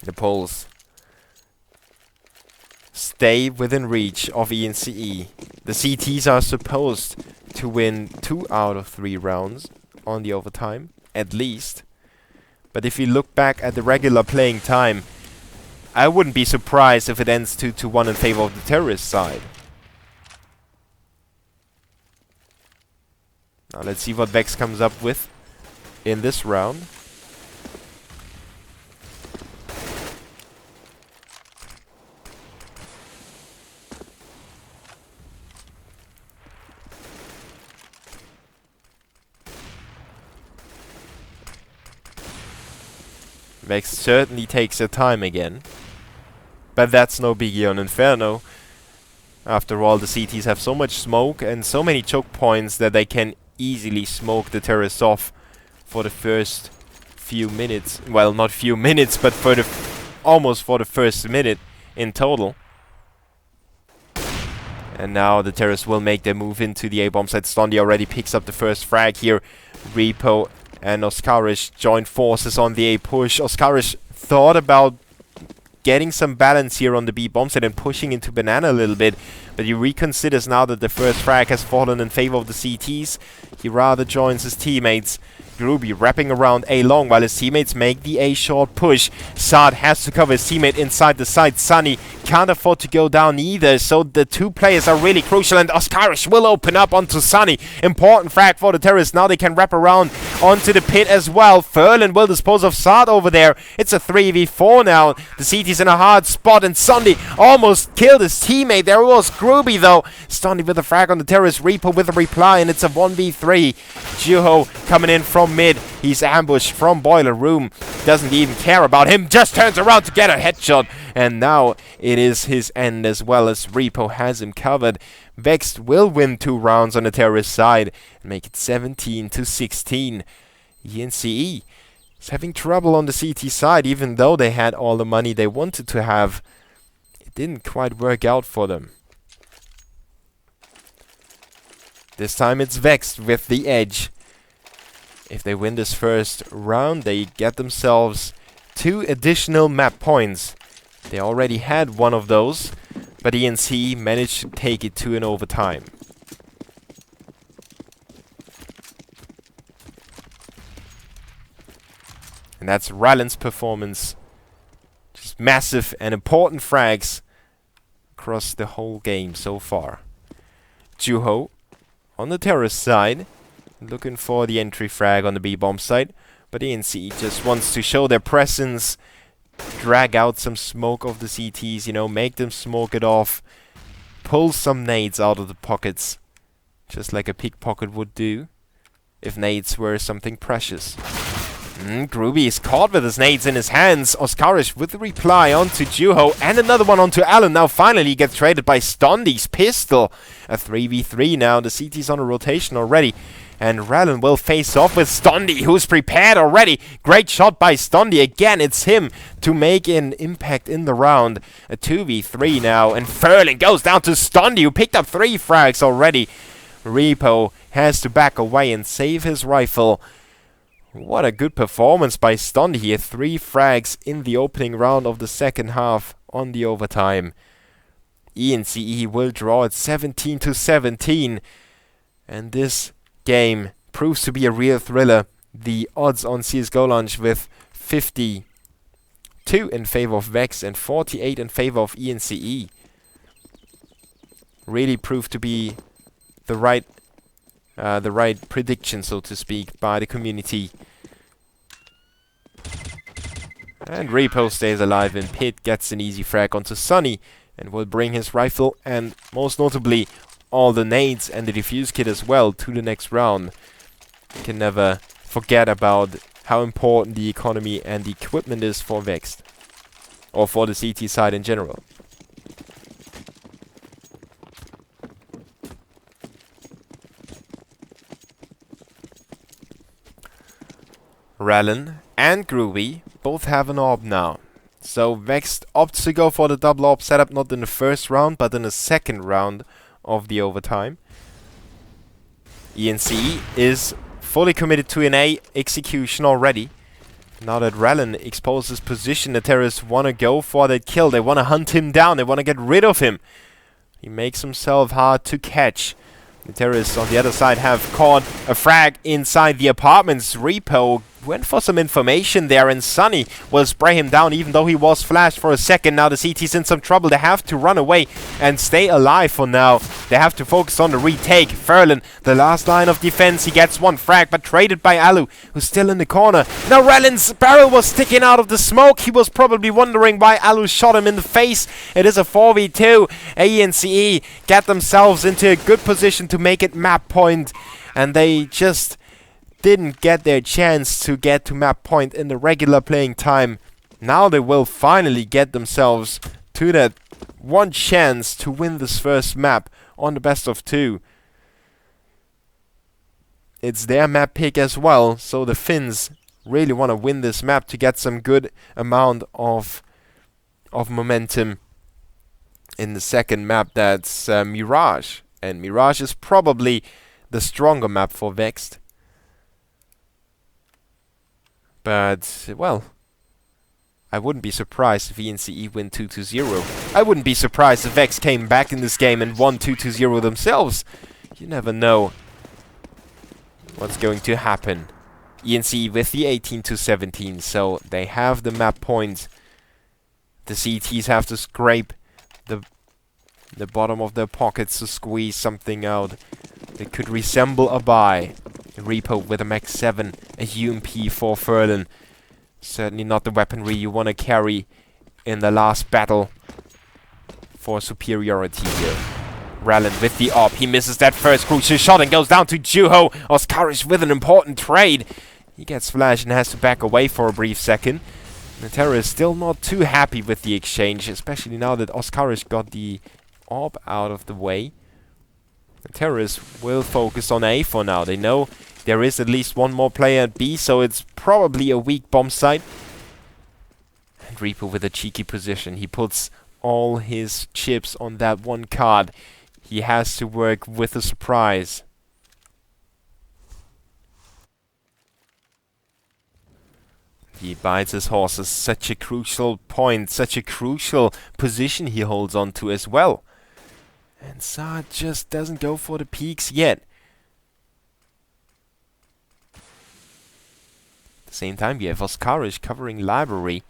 The Poles stay within reach of ENCE. The CTs are supposed to win 2 out of 3 rounds on the overtime, at least. But if you look back at the regular playing time, I wouldn't be surprised if it ends 2-1 in favor of the terrorist side. Now let's see what Vex comes up with in this round. Vex certainly takes their time again. But that's no biggie on Inferno. After all, the CTs have so much smoke and so many choke points that they can easily smoke the terrorists off for the first few minutes. Well, not few minutes, but for the almost for the first minute in total. And now the terrorists will make their move into the A-bomb site. Stondi already picks up the first frag here. Repo and Oscarish join forces on the A push. Oscarish thought about getting some balance here on the B bomb site and pushing into Banana a little bit, but he reconsiders now that the first frag has fallen in favor of the CTs. He rather joins his teammates. Groovy wrapping around A long while his teammates make the A short push. Saad has to cover his teammate inside the site. Sunny can't afford to go down either, so the two players are really crucial, and Oscarish will open up onto Sunny. Important frag for the terrorists. Now they can wrap around onto the pit as well. Furlan will dispose of Saad over there. It's a 3v4 now. The CT's in a hard spot, and Sunny almost killed his teammate. There was Groovy though. Stondy with a frag on the terrorist. Repo with a reply, and it's a 1v3. Juho coming in from mid. He's ambushed from Boiler Room. Doesn't even care about him. Just turns around to get a headshot. And now it is his end as well, as Repo has him covered. Vexed will win 2 rounds on the terrorist side and make it 17-16. ENCE is having trouble on the CT side, even though they had all the money they wanted to have. It didn't quite work out for them. This time it's Vexed with the edge. If they win this first round, they get themselves 2 additional map points. They already had one of those, but ENCE managed to take it to an overtime. And that's Rallen's performance. Just massive and important frags across the whole game so far. Juho on the terrorist side, looking for the entry frag on the B-bomb site, but ENCE just wants to show their presence, drag out some smoke of the CTs, you know, make them smoke it off, pull some nades out of the pockets, just like a pickpocket would do, if nades were something precious. Groovy is caught with his nades in his hands. Oscarish with the reply onto Juho, and another one onto Allen. Now finally gets traded by Stondy's pistol. A 3v3 now. The CT's on a rotation already. And Rallen will face off with Stondy, who's prepared already. Great shot by Stondy. Again, it's him to make an impact in the round. A 2v3 now. And Furlan goes down to Stondy, who picked up 3 frags already. Repo has to back away and save his rifle. What a good performance by Stondy here. 3 frags in the opening round of the second half on the overtime. ENCE will draw at 17-17. And this game proves to be a real thriller. The odds on CSGO launch with 52 in favor of Vex and 48 in favor of ENCE really proved to be the right prediction, so to speak, by the community. And Repo stays alive in pit, gets an easy frag onto Sunny, and will bring his rifle and, most notably, all the nades and the defuse kit as well to the next round. You can never forget about how important the economy and the equipment is for Vexed, or for the CT side in general. Rallen and Groovy both have an AWP now. So Vexed opts to go for the double AWP setup, not in the first round, but in the second round of the overtime. ENCE is fully committed to an A execution already. Now that Rallen exposed his position, the terrorists want to go for that kill. They want to hunt him down. They want to get rid of him. He makes himself hard to catch. The terrorists on the other side have caught a frag inside the apartments. Repo went for some information there, and Sunny will spray him down even though he was flashed for a second. Now the CT's in some trouble. They have to run away and stay alive for now. They have to focus on the retake. Ferlin, the last line of defense. He gets one frag, but traded by Alu, who's still in the corner. Now Rallen's barrel was sticking out of the smoke. He was probably wondering why Alu shot him in the face. It is a 4v2. ENCE get themselves into a good position to make it map point, and they just didn't get their chance to get to map point in the regular playing time. Now they will finally get themselves to that one chance to win this first map on the best of 2. It's their map pick as well, so the Finns really want to win this map to get some good amount of momentum in the second map. That's Mirage, and Mirage is probably the stronger map for Vexed. But, well, I wouldn't be surprised if ENCE win 2-0. I wouldn't be surprised if Vex came back in this game and won 2-0 themselves. You never know what's going to happen. ENCE with the 18-17, so they have the map point. The CTs have to scrape the bottom of their pockets to squeeze something out. They could resemble a buy. Repo with a Max 7, a UMP for Ferlin. Certainly not the weaponry you want to carry in the last battle for superiority here. Rallen with the op. He misses that first crucial shot and goes down to Juho. Oscarish with an important trade. He gets flashed and has to back away for a brief second. Natera is still not too happy with the exchange, especially now that Oscarish got the op out of the way. The terrorists will focus on A for now. They know there is at least one more player at B, so it's probably a weak bomb site. And Reaper with a cheeky position. He puts all his chips on that one card. He has to work with a surprise. He bites his horses. Such a crucial point, such a crucial position he holds on to as well. And Saad just doesn't go for the peaks yet. At the same time, we have Oscarish covering library.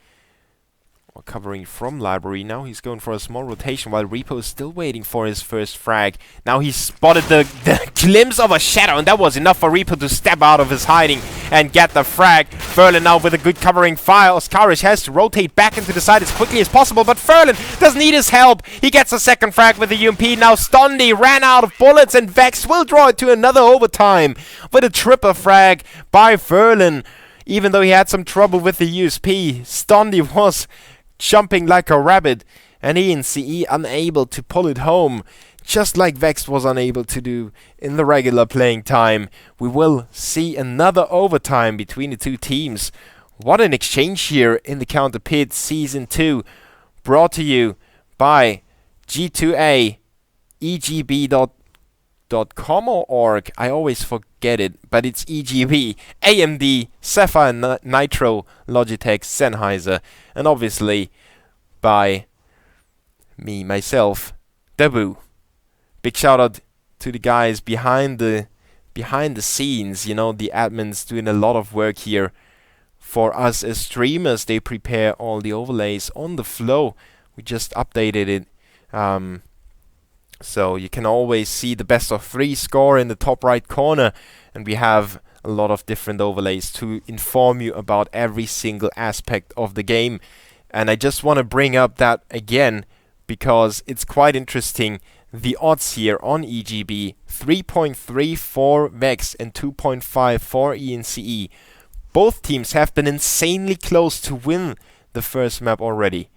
Or covering from library. Now he's going for a small rotation while Repo is still waiting for his first frag. Now he spotted the glimpse of a shadow, and that was enough for Repo to step out of his hiding and get the frag. Ferlin now with a good covering fire. Oscarish has to rotate back into the side as quickly as possible, but Ferlin doesn't need his help. He gets a second frag with the UMP. Now Stondi ran out of bullets, and Vex will draw it to another overtime with a triple frag by Ferlin. Even though he had some trouble with the USP, Stondi was jumping like a rabbit, and ENCE unable to pull it home, just like Vex was unable to do in the regular playing time. We will see another overtime between the two teams. What an exchange here in the Counter Pit Season 2, brought to you by G2A, EGB.com or org. I always forget it, but it's EGB, AMD, Sapphire Nitro, Logitech, Sennheiser, and obviously by me, myself, Dabu. Big shout out to the guys behind the scenes, you know, the admins doing a lot of work here for us as streamers. They prepare all the overlays on the flow. We just updated it. So you can always see the best of 3 score in the top right corner, and we have a lot of different overlays to inform you about every single aspect of the game. And I just want to bring up that again because it's quite interesting. The odds here on EGB, 3.3 for Vex and 2.5 for ENCE. Both teams have been insanely close to win the first map already,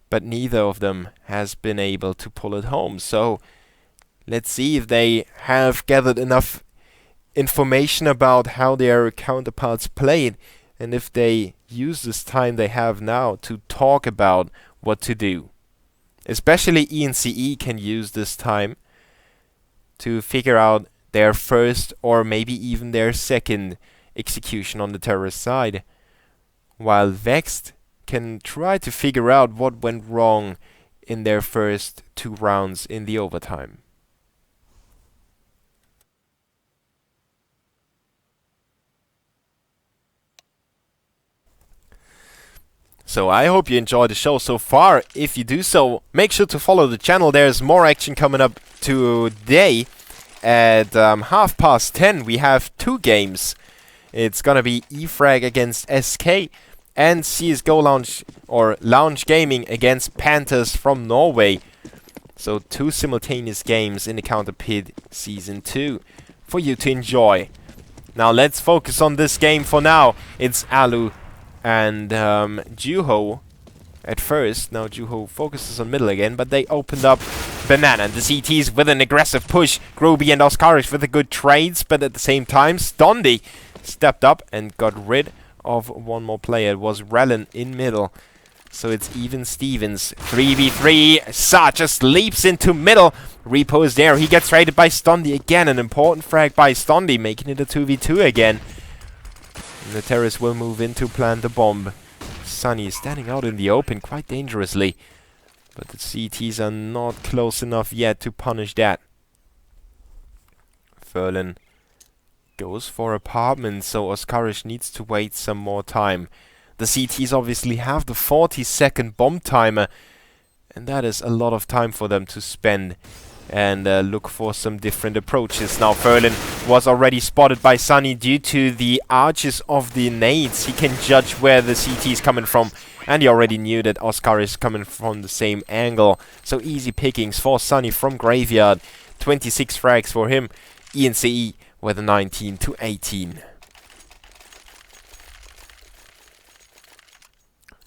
but neither of them has been able to pull it home. So let's see if they have gathered enough information about how their counterparts played, and if they use this time they have now to talk about what to do. Especially ENCE can use this time to figure out their first or maybe even their second execution on the terrorist side. while Vexed can try to figure out what went wrong in their first 2 rounds in the overtime. So I hope you enjoyed the show so far. If you do so, make sure to follow the channel. There's more action coming up today. At 10:30 we have 2 games. It's gonna be EFrag against SK and CSGO Lounge or Lounge Gaming against Panthers from Norway. So 2 simultaneous games in the Counter Pit Season 2 for you to enjoy. Now let's focus on this game for now. It's Alu and Juho at first. Now Juho focuses on middle again, but they opened up Banana and the CTs with an aggressive push. Groby and Oscarish with the good trades, but at the same time Stondi stepped up and got rid of one more player. It was Rallen in middle. So it's even Stevens. 3v3. Sa just leaps into middle. Repo is there. He gets raided by Stondi again. An important frag by Stondi, making it a 2v2 again. And the terrorists will move in to plant the bomb. Sunny is standing out in the open quite dangerously. But the CTs are not close enough yet to punish that. Ferlin goes for apartment, so Oscarish needs to wait some more time. The CTs obviously have the 40-second bomb timer, and that is a lot of time for them to spend and look for some different approaches. Now Ferlin was already spotted by Sunny due to the arches of the nades. He can judge where the CT is coming from, and he already knew that Oscar is coming from the same angle. So easy pickings for Sunny from Graveyard. 26 frags for him. ENCE with a 19-18.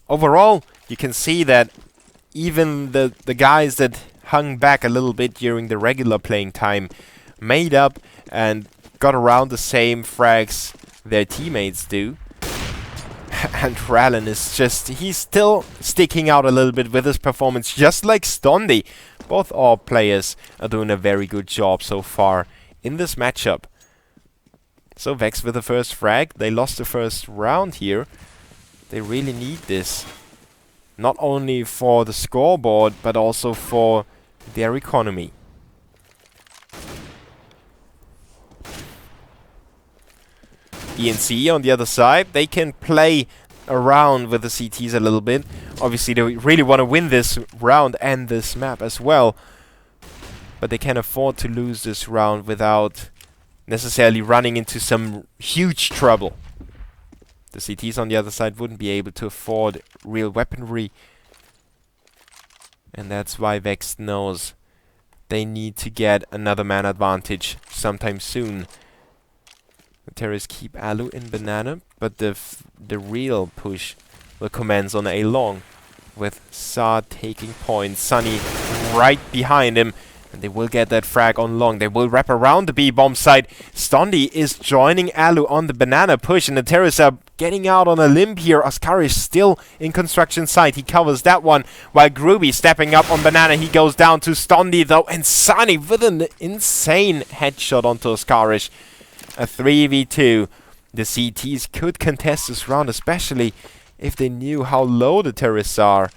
Overall, you can see that even the guys that hung back a little bit during the regular playing time made up and got around the same frags their teammates do. And Rallen is just, he's still sticking out a little bit with his performance, just like Stondi. Both our players are doing a very good job so far in this matchup. So Vex with the first frag. They lost the first round here. They really need this. Not only for the scoreboard, but also for their economy. ENCE on the other side, they can play around with the CTs a little bit. Obviously they really want to win this round and this map as well. But they can afford to lose this round without necessarily running into some huge trouble. The CTs on the other side wouldn't be able to afford real weaponry. And that's why Vex knows they need to get another man advantage sometime soon. The terrorists keep Alu in Banana, but the real push will commence on A long, with Sa taking points. Sunny right behind him, and they will get that frag on long. They will wrap around the B-bomb site. Stondi is joining Alu on the Banana push, and the terrorists are getting out on a limb here. Oscar is still in construction site. He covers that one, while Groovy stepping up on Banana. He goes down to Stondi though, and Sunny with an insane headshot onto Oscarish. A 3v2. The CTs could contest this round, especially if they knew how low the terrorists are.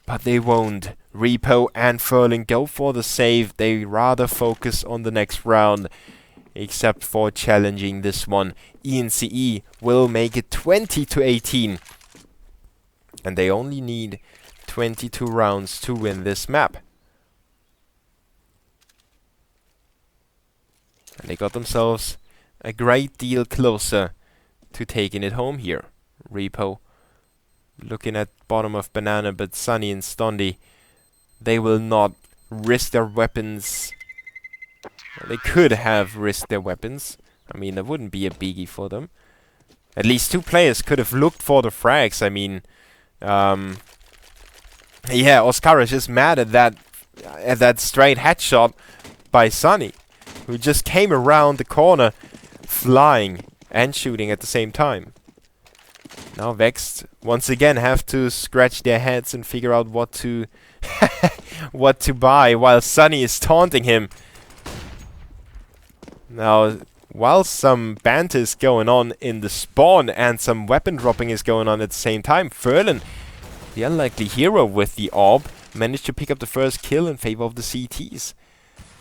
But they won't. Repo and Furling go for the save. They rather focus on the next round, except for challenging this one. ENCE will make it 20-18. And they only need 22 rounds to win this map. And they got themselves a great deal closer to taking it home here. Repo looking at bottom of Banana, but Sunny and Stondi, they will not risk their weapons. They could have risked their weapons. I mean, that wouldn't be a biggie for them. At least 2 players could have looked for the frags. I mean, yeah, Oscarish is mad at that straight headshot by Sunny, who just came around the corner flying and shooting at the same time. Now Vexed once again have to scratch their heads and figure out what to buy, while Sunny is taunting him. Now while some banter is going on in the spawn and some weapon dropping is going on at the same time, Ferlin, the unlikely hero with the orb, managed to pick up the first kill in favor of the CTs.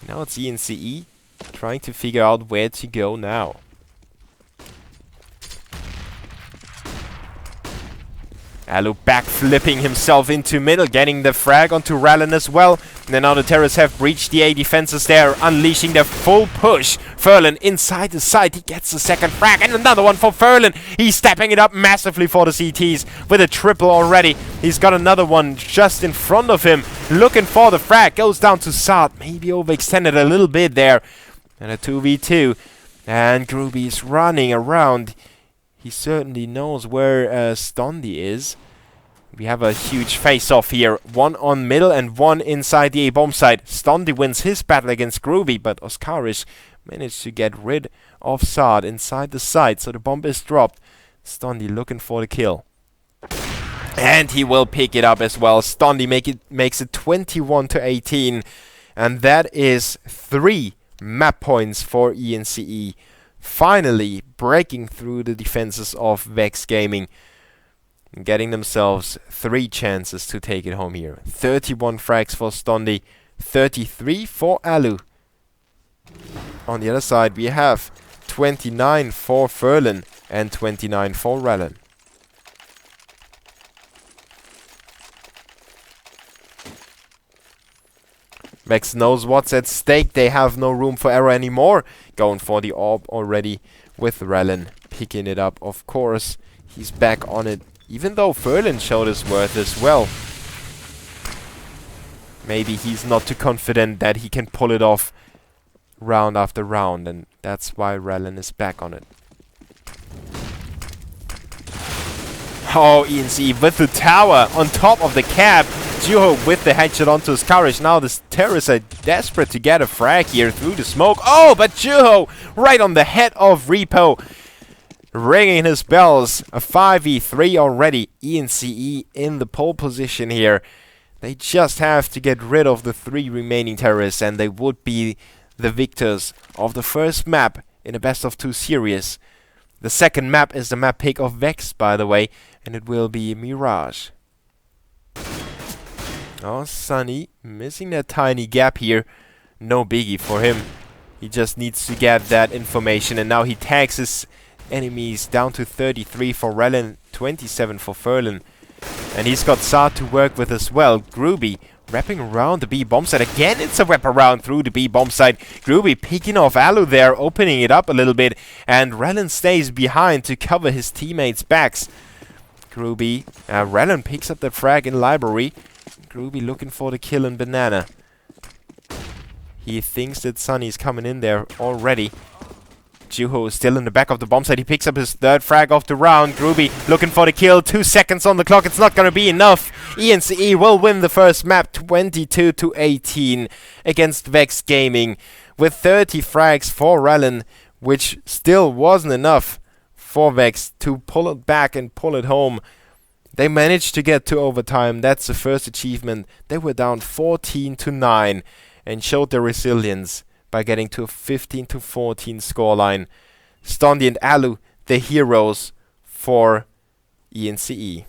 Now it's ENCE trying to figure out where to go now. Alu backflipping himself into middle, getting the frag onto Rallen as well. And then now the terrorists have breached the A defenses there, unleashing their full push. Ferlin inside the site, he gets the second frag, and another one for Ferlin. He's stepping it up massively for the CTs with a triple already. He's got another one just in front of him, looking for the frag. Goes down to Sard, maybe overextended a little bit there. And a 2v2, and Groovy running around. He certainly knows where Stondi is. We have a huge face-off here. One on middle and one inside the A-bomb site. Stondi wins his battle against Groovy, but Oscarish managed to get rid of Sard inside the site, so the bomb is dropped. Stondi looking for the kill. And he will pick it up as well. Stondi makes it 21-18. And that is 3 map points for ENCE. Finally breaking through the defenses of Vexed Gaming and getting themselves 3 chances to take it home here. 31 frags for Stondi, 33 for Alu. On the other side we have 29 for Ferlin and 29 for Rallen. Vex knows what's at stake. They have no room for error anymore. Going for the orb already with Rallen. Picking it up, of course. He's back on it. Even though Ferlin showed his worth as well. Maybe he's not too confident that he can pull it off round after round. And that's why Rallen is back on it. Oh, ENCE with the tower on top of the cab. Juho with the headshot onto his courage. Now the terrorists are desperate to get a frag here through the smoke. Oh, but Juho right on the head of Repo. Ringing his bells. A 5v3 already. ENCE in the pole position here. They just have to get rid of the 3 remaining terrorists and they would be the victors of the first map in a best of 2 series. The second map is the map pick of Vexed, by the way, and it will be Mirage. Oh, Sunny, missing that tiny gap here. No biggie for him. He just needs to get that information, and now he tags his enemies down to 33 for Rallen, 27 for Ferlin. And he's got Sard to work with as well. Groovy wrapping around the B bomb site. Again, it's a wrap around through the B bomb site. Groovy picking off Alu there, opening it up a little bit. And Rallen stays behind to cover his teammates' backs. Groovy, Rallen picks up the frag in library. Groovy looking for the kill in Banana. He thinks that Sunny's coming in there already. Juho is still in the back of the bomb site. He picks up his 3rd frag of the round. Groovy looking for the kill. 2 seconds on the clock. It's not going to be enough. ENCE will win the first map 22-18 against Vexed Gaming with 30 frags for Rallen, which still wasn't enough for Vexed to pull it back and pull it home. They managed to get to overtime. That's the first achievement. They were down 14-9 and showed their resilience by getting to a 15-14 scoreline. Stondi and Alu, the heroes for ENCE.